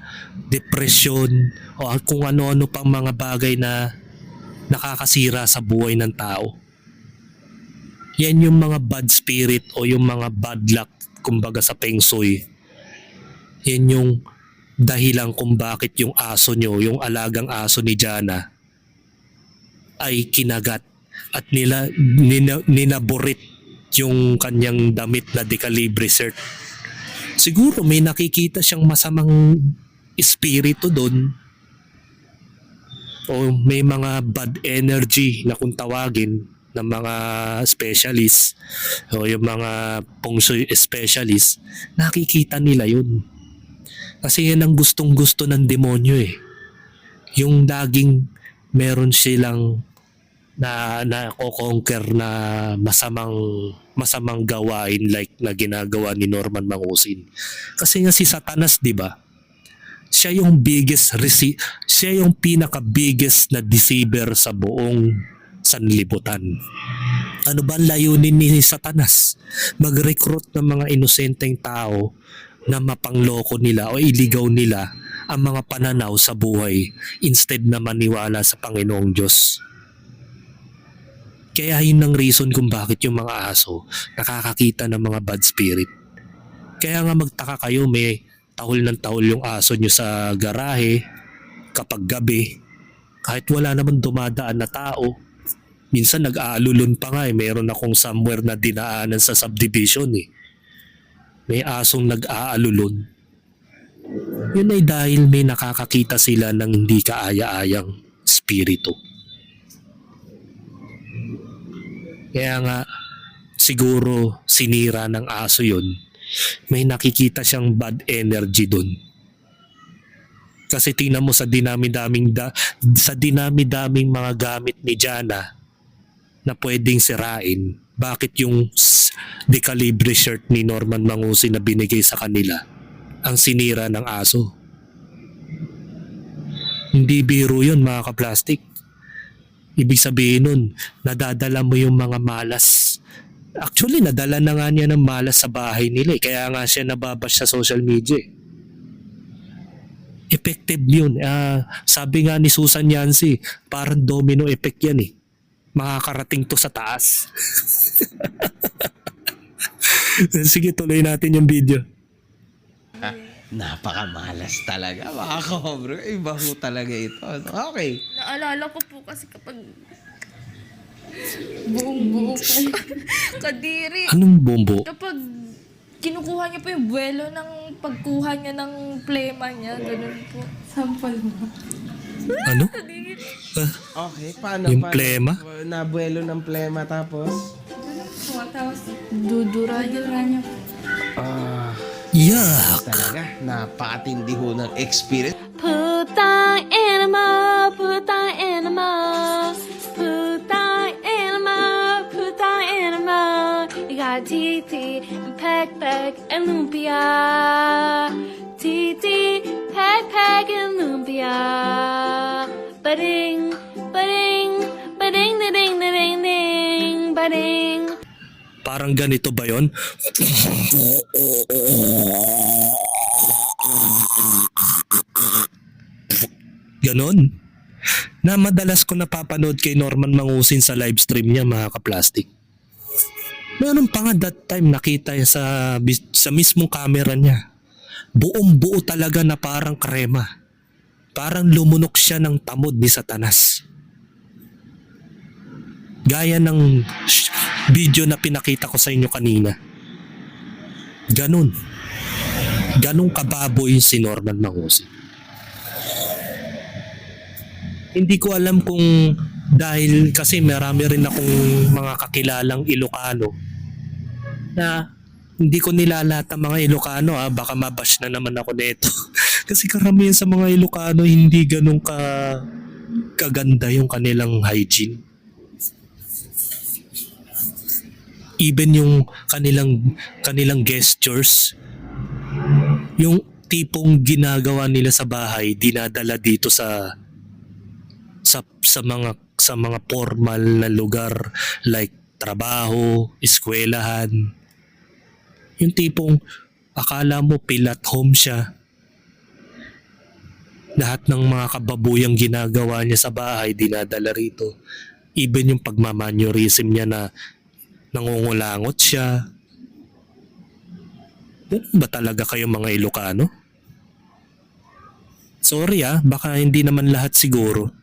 depresyon, o kung ano-ano pang mga bagay na nakakasira sa buhay ng tao. Yan yung mga bad spirit o yung mga bad luck, kumbaga sa Feng Shui. Yan yung dahilan kung bakit yung aso nyo, yung alagang aso ni Jana, ay kinagat at ninaborit yung kanyang damit na Deca Libre shirt. Siguro may nakikita siyang masamang espiritu doon o may mga bad energy na kung tawagin ng mga specialist o yung mga Feng Shui specialist, nakikita nila yun. Kasi yan ang gustong-gusto ng demonyo eh. Yung laging meron silang na conquer na masamang gawain like na ginagawa ni Norman Mangusin. Kasi nga si Satanas, 'di ba? siya yung siya yung pinaka-biggest na deceiver sa buong sanlibutan. Ano ba ang layunin ni Satanas? Mag-recruit ng mga inosenteng tao na mapangloko nila o iligaw nila ang mga pananaw sa buhay instead na maniwala sa Panginoong Diyos. Kaya yun ang reason kung bakit yung mga aso nakakakita ng mga bad spirit. Kaya nga magtaka kayo, may tahol ng tahol yung aso nyo sa garahe kapag gabi. Kahit wala naman dumadaan na tao. Minsan nag-aalulon pa nga eh. Meron akong somewhere na dinaanan sa subdivision eh. May asong nag-aalulon. Yun ay dahil may nakakakita sila ng hindi kaaya-ayang spirito. Kaya nga siguro sinira ng aso yun. May nakikita siyang bad energy dun. Kasi tingnan mo sa dinami-daming mga gamit ni Jana na pwedeng sirain, bakit yung decalibre shirt ni Norman Mangusin na binigay sa kanila ang sinira ng aso? Hindi biro yun mga kaplastik. Ibig sabihin nun, nadadala mo yung mga malas. Actually, nadala na nga niya ng malas sa bahay nila eh. Kaya nga siya nababash sa social media eh. Effective yun. Sabi nga ni Susan Yancy, parang domino effect yan eh. Makakarating to sa taas. Sige, tuloy natin yung video. Napakamalas talaga, mga kahombre. Iba ho talaga ito. Okay. Naalala ko po kasi kapag buong-buo po. Kadiri. Anong bombo? Kapag kinukuha niya po yung buwelo ng pagkuha niya ng plema niya, ganun po. Sample mo. Ano? Okay, paano? Yung plema? Nabuelo ng plema tapos? Tapos, Dudura niya. dudura niya po. Yuck! Talaga, napakatindi ho ng experience. Putang enema, putang enema, putang enema, putang enema. You got TT and Peck and Lumpia. TT, Peck and Lumpia. Ba-ding, ba-ding, ba-ding, da-ding, da-ding, ding, ba-ding. Parang ganito ba yon? Ganon. Na madalas ko napapanood kay Norman Mangusin sa live stream niya mga kaplastik. Meron pa nga that time nakita niya sa mismong camera niya. Buong buo talaga na parang krema. Parang lumunok siya ng tamod ni Satanas. Gaya ng video na pinakita ko sa inyo kanina. Ganon. Ganong kababoy si Norman Mangusin. Hindi ko alam kung dahil kasi marami rin akong mga kakilalang Ilocano na hindi ko nilalat ang mga Ilocano baka mabash na naman ako nito. Kasi karamihan sa mga Ilocano hindi ganun kaganda yung kanilang hygiene. Even yung kanilang gestures, yung tipong ginagawa nila sa bahay, dinadala dito sa mga formal na lugar like trabaho, eskwelahan. Yung tipong akala mo pilat home siya. Lahat ng mga kababuyang ginagawa niya sa bahay, dinadala rito. Even yung pagmamaneurism niya na nangungulangot siya. Ganun ba talaga kayo mga Ilocano? Sorry baka hindi naman lahat siguro.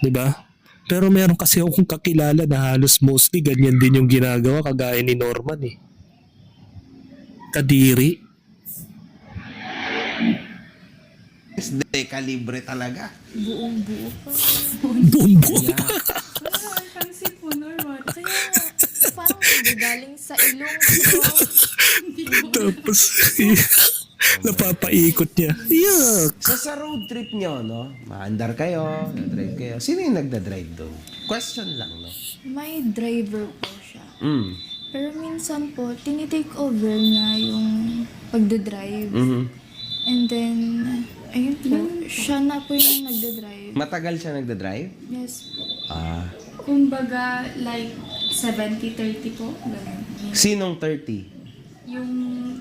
Diba? Pero meron kasi akong kakilala na halos mostly ganyan din yung ginagawa kagaya ni Norman eh. Kadiri. Decalibre talaga. Buong-buo pa. Bumbo. Ay, fancy po, Norman. Kaya parang nagagaling sa ilong ko. Tapos napapaikot niya. Yuck! So sa road trip nyo, no? Maandar kayo, drive kayo. Sino yung nagda-drive doon? Question lang, no? May driver po siya. Mm. Pero minsan po, tinitake over niya yung pagdadrive. Mhm. And then, ayun po, siya na po yung nagda-drive. Matagal siya nagda-drive? Yes. Ah. Kumbaga, like, 70-30 po. Ganun. Sinong 30? Yung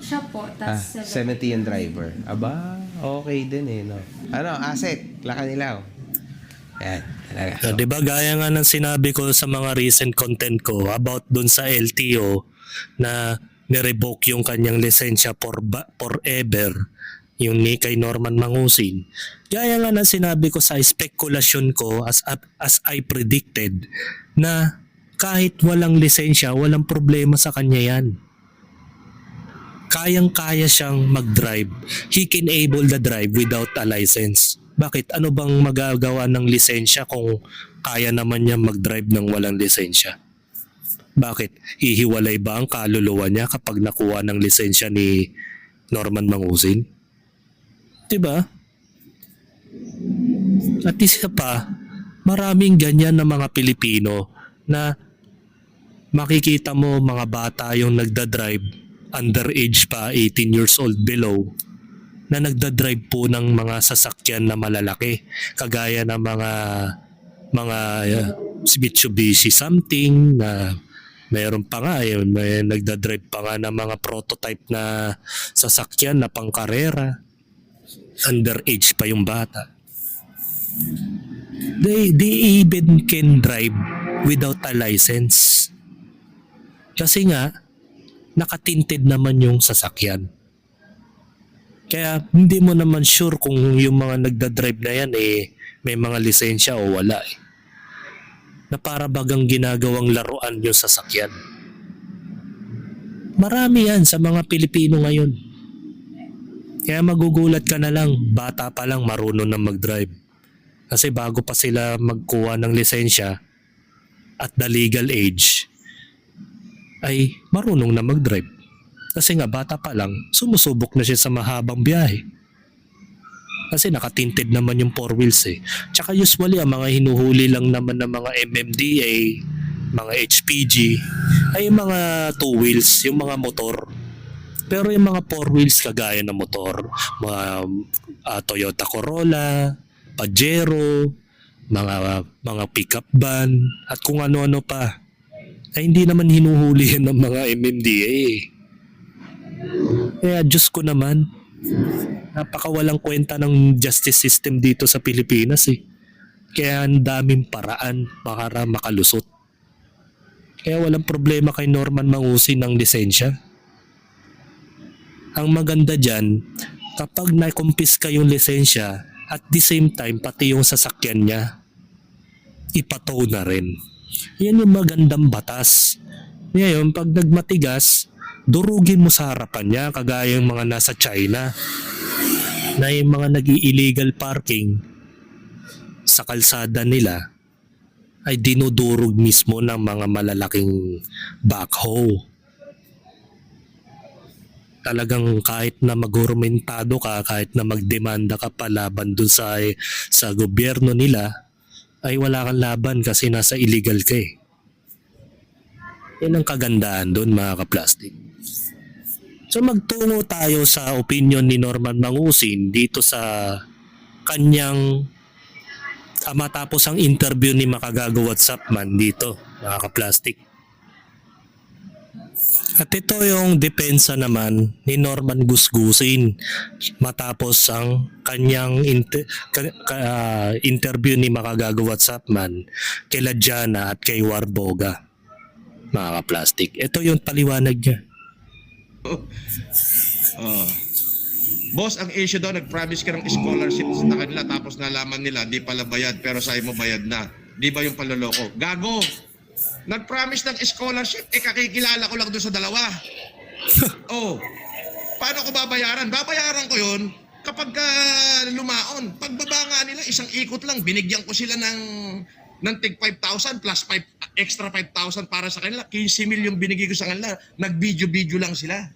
siya po, tas 70 yung driver. Aba, okay din eh, no? Ano, Asek, Lakanilaw. Yan, talaga. So, di ba gaya nga ng sinabi ko sa mga recent content ko about dun sa LTO na nirevoke yung kanyang lisensya forever, yung ni kay Norman Mangusin. Gaya nga ng sinabi ko sa spekulasyon ko as I predicted na kahit walang lisensya, walang problema sa kanya yan. Kayang-kaya siyang mag-drive. He can able the drive without a license. Bakit? Ano bang magagawa ng lisensya kung kaya naman niya mag-drive ng walang lisensya? Bakit? Hihiwalay ba ang kaluluwa niya kapag nakuha ng lisensya ni Norman Mangusin? Diba? At isa pa, maraming ganyan na mga Pilipino na makikita mo mga bata yung nagdadrive, underage pa, 18 years old below, na nagdadrive po ng mga sasakyan na malalaki. Kagaya ng mga Mitsubishi something na mayroon pa nga, may nagdadrive pa nga ng mga prototype na sasakyan na pangkarera. Underage pa yung bata. They even can drive without a license. Kasi nga, nakatinted naman yung sasakyan. Kaya hindi mo naman sure kung yung mga nagdadrive na yan may mga lisensya o wala eh. Na para bagang ginagawang laruan yung sasakyan. Marami yan sa mga Pilipino ngayon. Kaya magugulat ka na lang, bata pa lang marunong na mag-drive. Kasi bago pa sila magkuha ng lisensya at the legal age, ay marunong na mag-drive. Kasi nga bata pa lang, sumusubok na siya sa mahabang biyahe. Kasi nakatinted naman yung four wheels eh. Tsaka usually ang mga hinuhuli lang naman ng mga MMDA, mga HPG, ay mga two wheels, yung mga motor. Pero yung mga four wheels kagaya ng motor, mga Toyota Corolla, Pajero, mga pickup van, at kung ano-ano pa, ay hindi naman hinuhuli yan ng mga MMDA. Kaya Diyos ko naman, napakawalang kwenta ng justice system dito sa Pilipinas eh. Kaya ang daming paraan para makalusot. Kaya walang problema kay Norman Mangusin ng lisensya. Ang maganda dyan, kapag na-confisca yung lisensya, at the same time pati yung sasakyan niya, ipatow na rin. Yan yung magandang batas. Ngayon, pag nagmatigas, durugin mo sa harapan niya, kagaya yung mga nasa China, na yung mga nag-illegal parking sa kalsada nila, ay dinudurog mismo ng mga malalaking backhoe. Talagang kahit na magurmentado ka, kahit na magdemanda ka pa laban dun sa gobyerno nila, ay wala kang laban kasi nasa illegal ka eh. Yan ang kagandahan dun mga kaplastic. So magtungo tayo sa opinion ni Norman Mangusin dito sa kanyang matapos ang interview ni Makagago WhatsApp man dito mga kaplastic. At ito yung depensa naman ni Norman Gusgusin matapos ang kanyang interview ni Makagago WhatsApp man kay Jana at kay Warboga mga kaplastic. Ito yung paliwanag niya. Boss, ang issue daw, nag-promise ka ng scholarship sa kanila tapos nalaman nila, di pala bayad pero sa'yo mo bayad na. Di ba yung panloloko? Gago! Nag-promise ng scholarship, kakikilala ko lang doon sa dalawa. Oh, paano ko babayaran? Babayaran ko yun kapag lumaon. Pagbaba nga nila, isang ikot lang, binigyan ko sila ng tig 5,000 plus extra 5,000 para sa kanila. 15 million binigay ko sa kanila. Nag-video lang sila.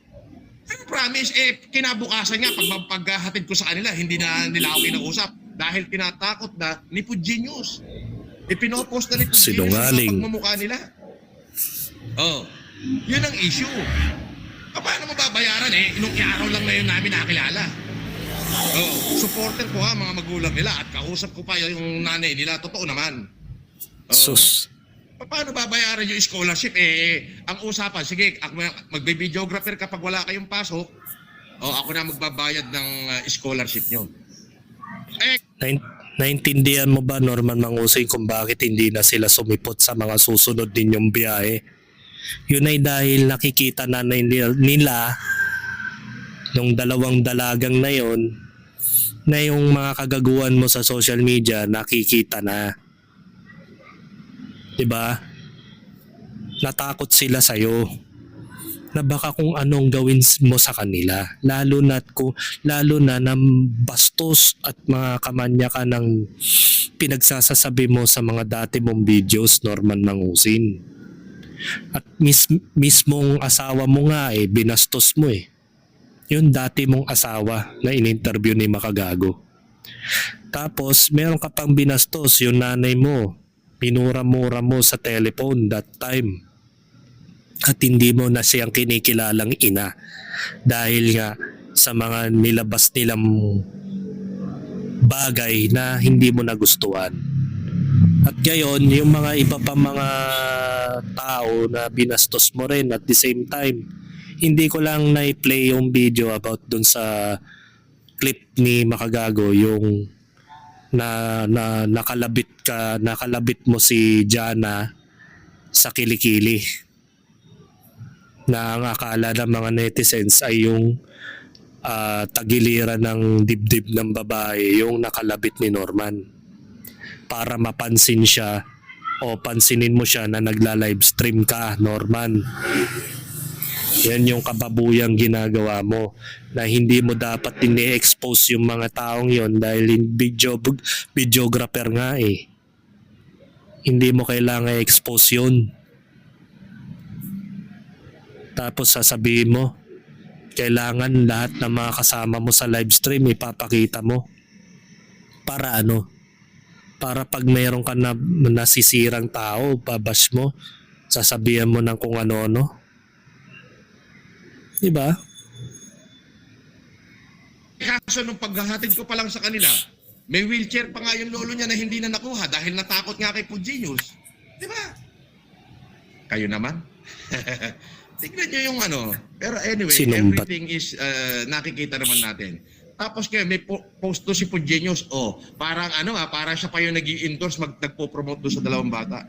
Pero promise, kinabukasan nga, paghatid ko sa kanila, hindi na nila ako kinausap. Dahil tinatakot na ni Puji News. Ipinopost na ni Puji News ang pagmumukha nila. Oh, yun ang issue. Paano mo babayaran inong araw lang na yun namin nakakilala. Supporter ko ha mga magulang nila at kausap ko pa yung nanay nila. Totoo naman. Sus. Paano babayaran yung scholarship? Ang usapan, sige, magbe-videographer kapag wala kayong pasok, ako na magbabayad ng scholarship nyo. Naintindihan mo ba, Norman Mangusay, kung bakit hindi na sila sumipot sa mga susunod ninyong biyahe? Yun ay dahil nakikita na nila nung dalawang dalagang na yon na yung mga kagaguhan mo sa social media nakikita na. Diba? Natakot sila sa'yo na baka kung anong gawin mo sa kanila, lalo na ng bastos at mga kamanya ka ng pinagsasasabi mo sa mga dati mong videos, Norman Mangusin. At mismong asawa mo nga binastos mo yung dati mong asawa na in-interview ni Makagago. Tapos meron ka pang binastos yung nanay mo, pinura-mura mo sa telephone that time. At hindi mo na siyang kinikilalang ina dahil nga sa mga nilabas nilang bagay na hindi mo nagustuhan. At gayon, yung mga iba pa mga tao na binastos mo rin at the same time, hindi ko lang na-play yung video about dun sa clip ni Makagago, yung nakalabit mo si Jana sa kilikili, na ang akala ng mga netizens ay yung tagiliran ng dibdib ng babae yung nakalabit ni Norman para mapansin siya o pansinin mo siya na nagla-livestream ka, Norman. Yan yung kababuyang ginagawa mo na hindi mo dapat ini-expose yung mga taong yon dahil videographer nga Hindi mo kailangan i-expose yun. Tapos sasabihin mo, kailangan lahat ng mga kasama mo sa live stream ipapakita mo. Para ano? Para pag mayroon ka na nasisirang tao, babash mo, sasabihan mo ng kung ano-ano. Diba? Kaso nung paghahatid ko pa lang sa kanila, may wheelchair pa nga yung lolo niya na hindi na nakuha dahil natakot nga kay Pugenius. Diba? Kayo naman? Tignan nyo yung ano. Pero anyway, Sinumbat. everything is nakikita naman natin. Tapos kayo, may post to si Pugenius. Parang parang siya pa yung nag-i-endorse, nagpo-promote doon sa dalawang bata.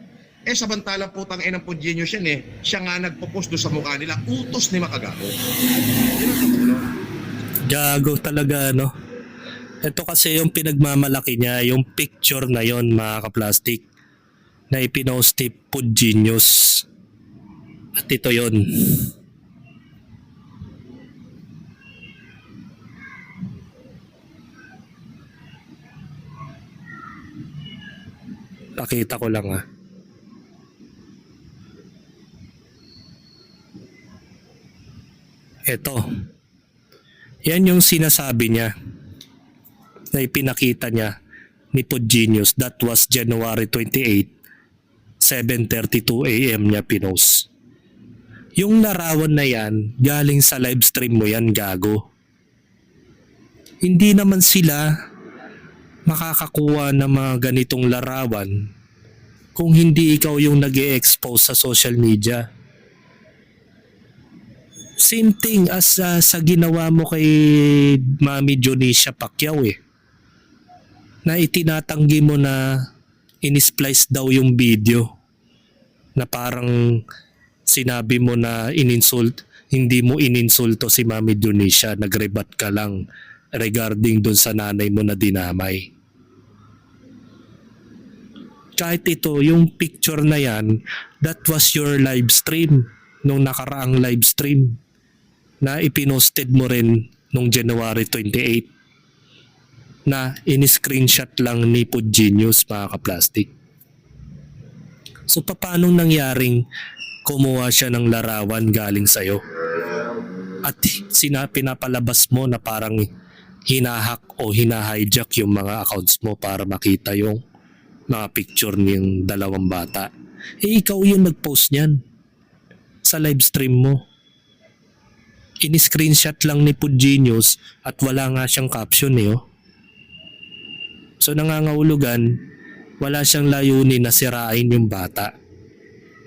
Samantalang putang inang Pugenius yan siya nga nagpo-post doon sa mukha nila. Utos ni Makagago. Yun ang totoo. Gago talaga, no? Ito kasi yung pinagmamalaki niya, yung picture na yon, mga kaplastik, na ipinost ni Pugenius. At ito yon. Pakita ko lang Ito. Yan yung sinasabi niya na ipinakita niya ni Pugenius. That was January 28, 7:32 AM niya pinost. Yung larawan na yan, galing sa live stream mo yan, gago. Hindi naman sila makakakuha ng mga ganitong larawan kung hindi ikaw yung nag-e-expose sa social media. Same thing as sa ginawa mo kay Mami Jonisha Pacquiao na itinatanggi mo na in-splice daw yung video na parang sinabi mo na hindi mo ininsulto si Mami Jonisha, nagrebat ka lang regarding dun sa nanay mo na dinamay. Kahit ito, yung picture na yan, that was your live stream, nung nakaraang live stream na ipinosted mo rin nung January 28 na in-screenshot lang ni Pugenius, mga kaplastik. So paano nangyaring kumuha siya ng larawan galing sa'yo at pinapalabas mo na parang hinahack o hinahijack yung mga accounts mo para makita yung mga picture ng dalawang bata? Ikaw yung nag-post niyan sa live stream mo. in-screenshot lang ni Pudgenius at wala nga siyang caption eh. Oh. So nangangahulugan, wala siyang layunin na sirain yung bata.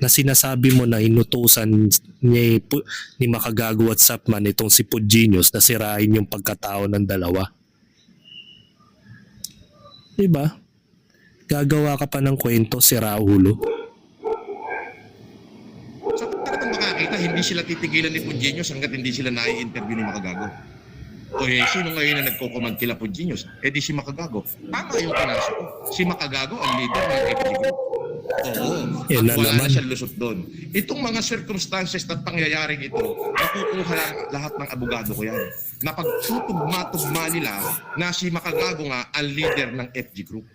Na sinasabi mo na inutusan ni Makagago WhatsApp man itong si Pudgenius na sirain yung pagkatao ng dalawa. Diba? Gagawa ka pa ng kwento, sira ulo. Sa talagang makakita, hindi sila titigilan ni Pudgenius hanggat hindi sila nai-interview ni Makagago. O sino ngayon na nagko-command kila Pudgenius? Di si Makagago. Tama yung pinasa ko. Si Makagago ang leader ng FG Group. Oo. Yan At na wala naman. na siyang lusot doon. Itong mga circumstances at pangyayaring ito, nakukuha lang lahat ng abogado ko yan. Na pagtutugma-tugma nila na si Makagago nga ang leader ng FG Group.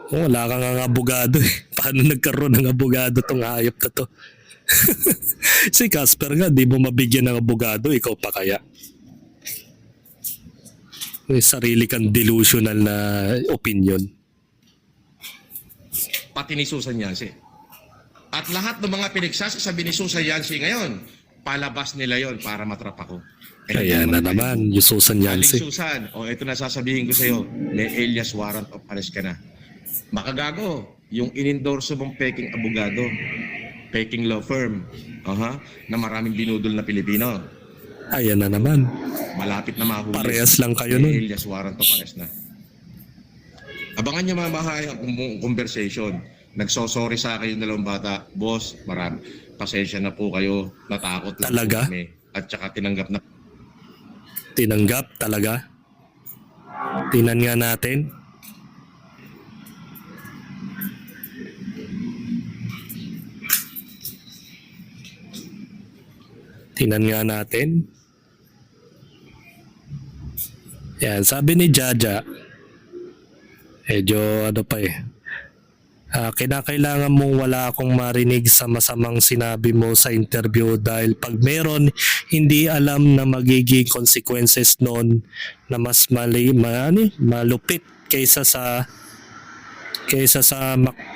Oh, wala kang nga abogado eh. Paano nagkaroon ng abogado tong hayop na to? Si Casper nga, di mo mabigyan ng abogado, ikaw pa kaya? May sarili kang delusional na opinion. Pati ni Susan Yancy. At lahat ng mga pinagsasabi ni Susan Yancy ngayon, palabas nila yon para matrap ako. Kaya na naman, yung Susan Aling Yancy. Susan, ito na sasabihin ko sa iyo, may alias warrant of arrest ka na. Makagago, yung inendorso mong peking abogado, peking law firm, na maraming binudol na Pilipino. Ayan na naman. Malapit na mahuli. Parehas lang kayo May nun. alias warrant of arrest na. Abangan niyo mamahaya ang conversation. Nagsosorry sa akin yung dalawang bata. Boss, pasensya na po kayo. Natakot lang Talaga? po kami. At saka tinanggap na. Tinanggap talaga. Tinan nga natin. Tinan nga natin. Yan, sabi ni Jaja, medyo ano pa eh, kinakailangan mong wala akong marinig sa masamang sinabi mo sa interview dahil pag meron hindi alam na magiging consequences noon na mas malupit kaysa sa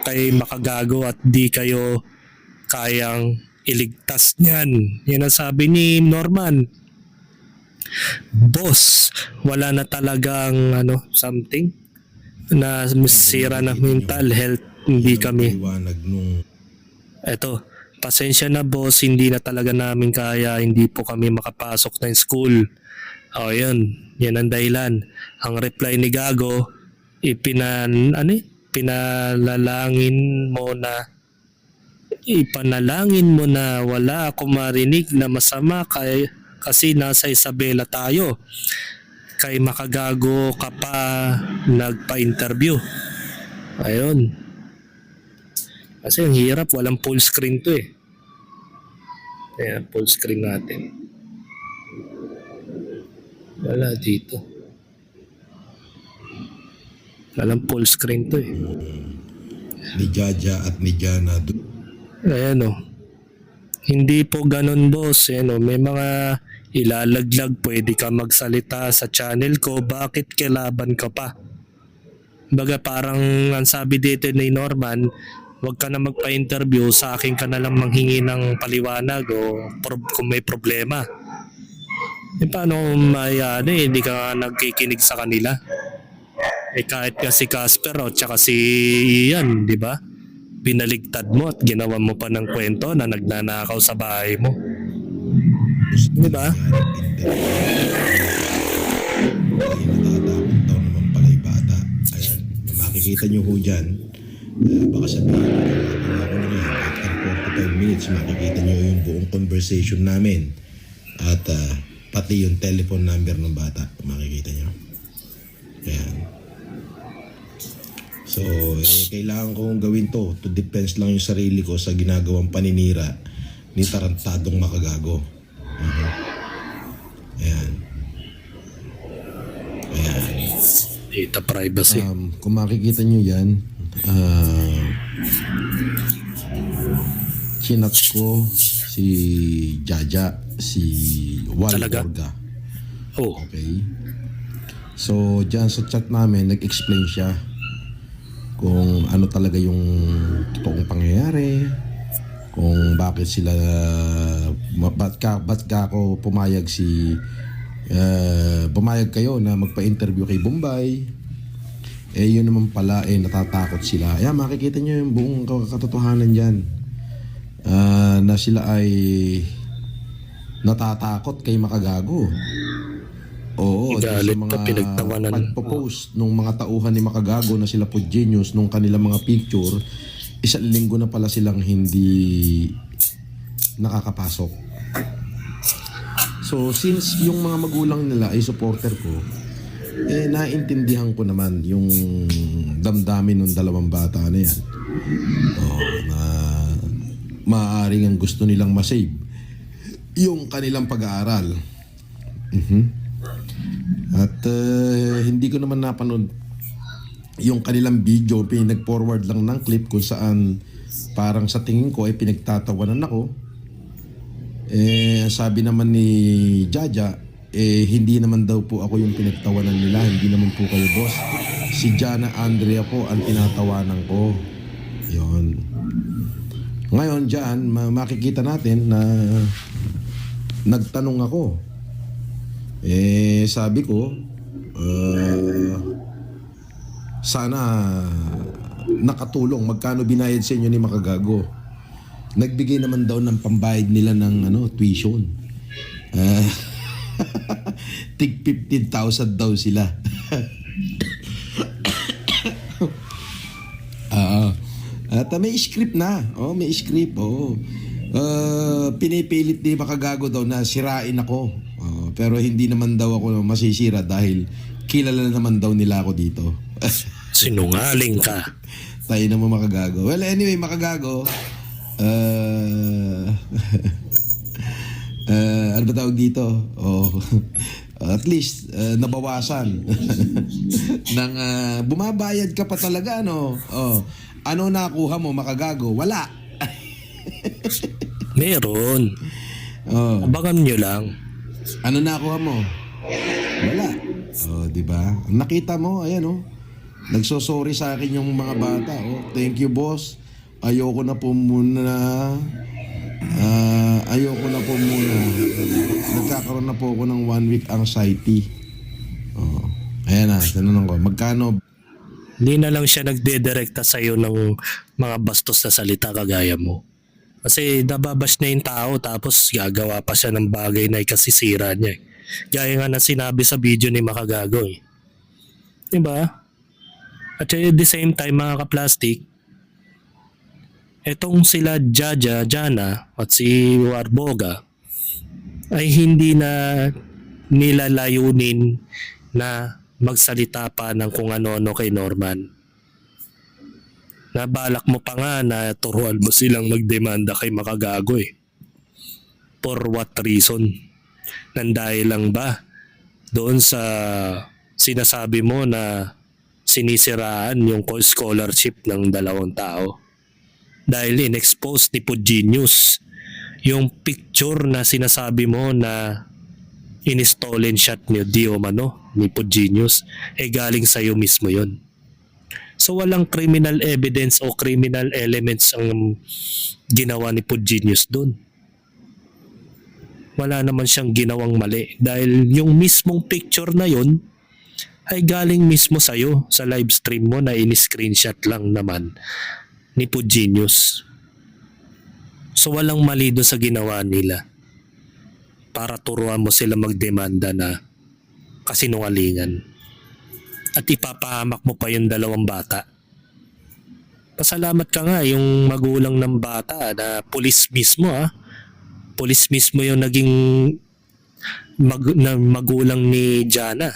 kay Makagago at di kayo kayang iligtas niyan. Yan ang sabi ni Norman. Boss, wala na talagang something na sira na mental health. Hindi kami. Eto, pasensya na boss, hindi na talaga namin kaya, hindi po kami makapasok ng school. O yan ang dahilan. Ang reply ni Gago, ipanalangin mo na wala akong marinig na masama kasi nasa Isabela tayo. Kay Makagago ka pa nagpa-interview. Ayun. Kasi ang hirap, walang full screen to eh. Ayan, full screen natin. Wala dito. Walang full screen to eh. Ni Jaja at ni Jana. Ayan o. Hindi po ganun boss. Ayan o. May mga ilalaglag. Pwede ka magsalita sa channel ko. Bakit kailaban ka pa? Baga parang ang sabi dito ni Norman, wag ka na magpa-interview. Sa akin ka na lang manghingi ng paliwanag o kung may problema. Paano hindi ka nagkikinig sa kanila? Kahit nga si Casper o tsaka si Ian, di ba? Binaligtad mo at ginawa mo pa ng kwento na nagnanakaw sa bahay mo. Di ba? Natatakot daw naman pala yung bata. Ayan, makikita nyo ho dyan. Baka sabihin ako na nga, at 45 minutes, makikita nyo yung buong conversation namin. At pati yung telephone number ng bata, makikita nyo. Ayan. So, kailangan kong gawin to defense lang yung sarili ko sa ginagawang paninira ni tarantadong Makagago. Ayan. Ayan. Data privacy. Kung makikita nyo yan, chinat ko si Jaja, si Wal Talaga? Orga. Oh. Okay. So, dyan sa chat namin, nag-explain siya kung ano talaga yung totoong pangyayari, kung bakit sila ba't ka ako pumayag pumayag kayo na magpa-interview kay Bombay. Yun naman pala natatakot sila. Ayan, makikita nyo yung buong katotohanan dyan. Na sila ay natatakot kay Makagago. Oo, Galit sa pa, pinagtawanan. pagpo-post nung mga tauhan ni Makagago na sila po genius nung kanilang mga picture, isang linggo na pala silang hindi nakakapasok. So since yung mga magulang nila ay supporter ko, naintindihan ko naman yung damdamin ng dalawang bata na yan. Na maaaring ang gusto nilang masave yung kanilang pag-aaral. At hindi ko naman napanood yung kanilang video, pinag-forward lang ng clip kung saan parang sa tingin ko ay pinagtatawanan ako. Sabi naman ni Jaja, hindi naman daw po ako yung pinagtawanan nila, hindi naman po kayo, boss. Si Jana Andrea po ang tinatawanan ko. Yon. Ngayon dyan, makikita natin na nagtanong ako. Sabi ko, sana nakatulong. Magkano binayad sa inyo ni Makagago? Nagbigay naman daw ng pambayad nila ng tuition. Tig 15,000 daw sila. At may script na. May script. Pinipilit ni Makagago daw na sirain ako. Pero hindi naman daw ako masisira dahil kilala naman daw nila ako dito. Sinungaling ka. Tayo naman Makagago. Well, anyway, Makagago, ano ba tawag dito? At least nabawasan ng bumabayad ka pa talaga, no? Ano nakuha mo, Makagago? Wala. Meron. Abangan nyo lang. Ano nakuha mo? Wala. Di ba? Nakita mo, ayan, nagsosorry sa akin yung mga bata. Thank you, boss. Ayoko na po muna. Nagkakaroon na po ako ng 1 week anxiety. Ayan na, tanong ko. Magkano? Hindi na lang siya nagdedirekta sa'yo ng mga bastos na salita kagaya mo. Kasi nababash na yung tao tapos gagawa pa siya ng bagay na ikasisira niya. Gaya nga na sinabi sa video ni Makagago. Diba? At at the same time, mga ka-plastic, etong sila Jaja, Jana at si Warboga ay hindi na nilalayunin na magsalita pa ng kung ano-ano kay Norman. Nabalak mo pa nga na turuan mo silang magdemanda kay Makagago For what reason? Nandahil lang ba doon sa sinasabi mo na sinisiraan yung scholarship ng dalawang tao? Dahil in-expose ni Pugenius yung picture na sinasabi mo na in-stolen shot ni Diomano, ni Pugenius, galing sa'yo mismo yon. So walang criminal evidence o criminal elements ang ginawa ni Pugenius doon. Wala naman siyang ginawang mali dahil yung mismong picture na yon ay galing mismo sa'yo sa live stream mo na in-screenshot lang naman ni Pugenius. So walang mali doon sa ginawa nila para turuan mo sila magdemanda na kasinungalingan. At ipapahamak mo pa yung dalawang bata. Pasalamat ka nga yung magulang ng bata na pulis mismo Pulis mismo yung naging magulang ni Jana.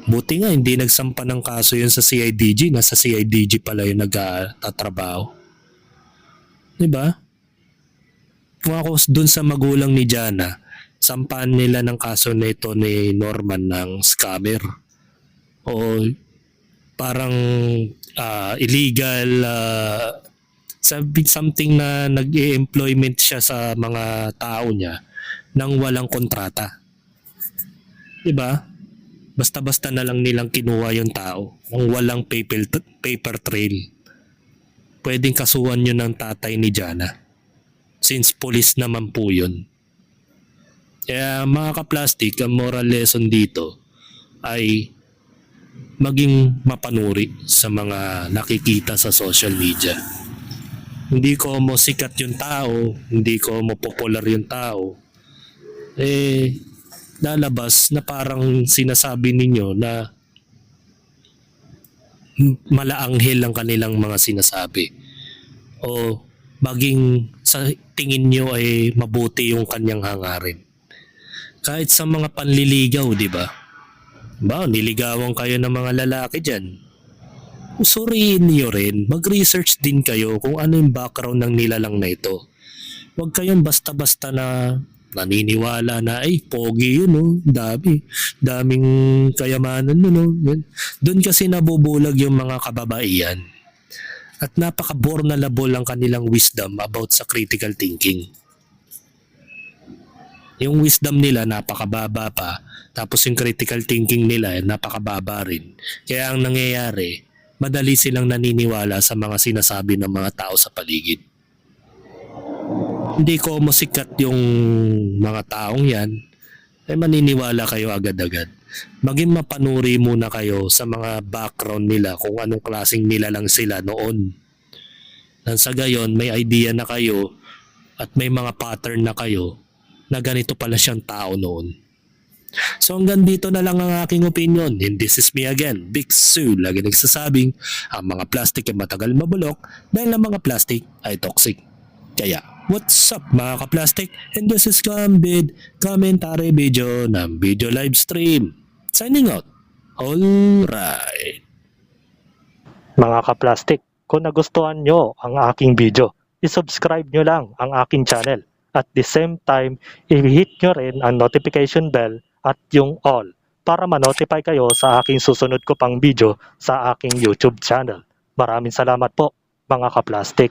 Buti nga hindi nagsampa ng kaso yun sa CIDG. Nasa CIDG pala yung nagtatrabaho. Diba? Kung ako dun sa magulang ni Jana, sampaan nila ng kaso nito ni Norman ng scammer. O parang illegal something na nag-employment siya sa mga tao niya nang walang kontrata. Diba? Basta-basta na lang nilang kinuha yung tao nang walang paper trail. pwedeng kasuhan nyo ng tatay ni Jana. Since police naman po yun. Kaya mga ka-plastic, ang moral lesson dito ay maging mapanuri sa mga nakikita sa social media. Hindi ko mo sikat yung tao, hindi ko mo popular yung tao, lalabas na parang sinasabi ninyo na malaanghel ang kanilang mga sinasabi. O maging sa tingin nyo ay mabuti yung kanyang hangarin. Kahit sa mga panliligaw, di ba? Niligawan kayo ng mga lalaki dyan. Usuriin niyo rin, mag-research din kayo kung ano yung background ng nilalang na ito. Huwag kayong basta-basta na naniniwala na ay pogi yun, no? Daming kayamanan, no? Doon kasi nabubulag yung mga kababaihan. At napaka-vulnerable ang kanilang wisdom about sa critical thinking. Yung wisdom nila napakababa pa, tapos yung critical thinking nila napakababa rin. Kaya ang nangyayari, madali silang naniniwala sa mga sinasabi ng mga tao sa paligid. Hindi ko musikat yung mga taong yan, maniniwala kayo agad-agad. Maging mapanuri muna kayo sa mga background nila kung anong klaseng nila lang sila noon. Nang sa gayon, may idea na kayo at may mga pattern na kayo na ganito pala siyang tao noon. So hanggang dito na lang ang aking opinion. And this is me again, Big Sue. Lagi nagsasabing ang mga plastic ay matagal mabulok dahil ang mga plastic ay toxic. Kaya, what's up mga ka-plastic? And this is Gambid, commentary video ng video live stream. Signing out. Alright. Mga ka-plastic, kung nagustuhan nyo ang aking video, isubscribe nyo lang ang aking channel. At the same time, i-hit nyo rin ang notification bell at yung all para ma-notify kayo sa aking susunod ko pang video sa aking YouTube channel. Maraming salamat po mga ka-plastic.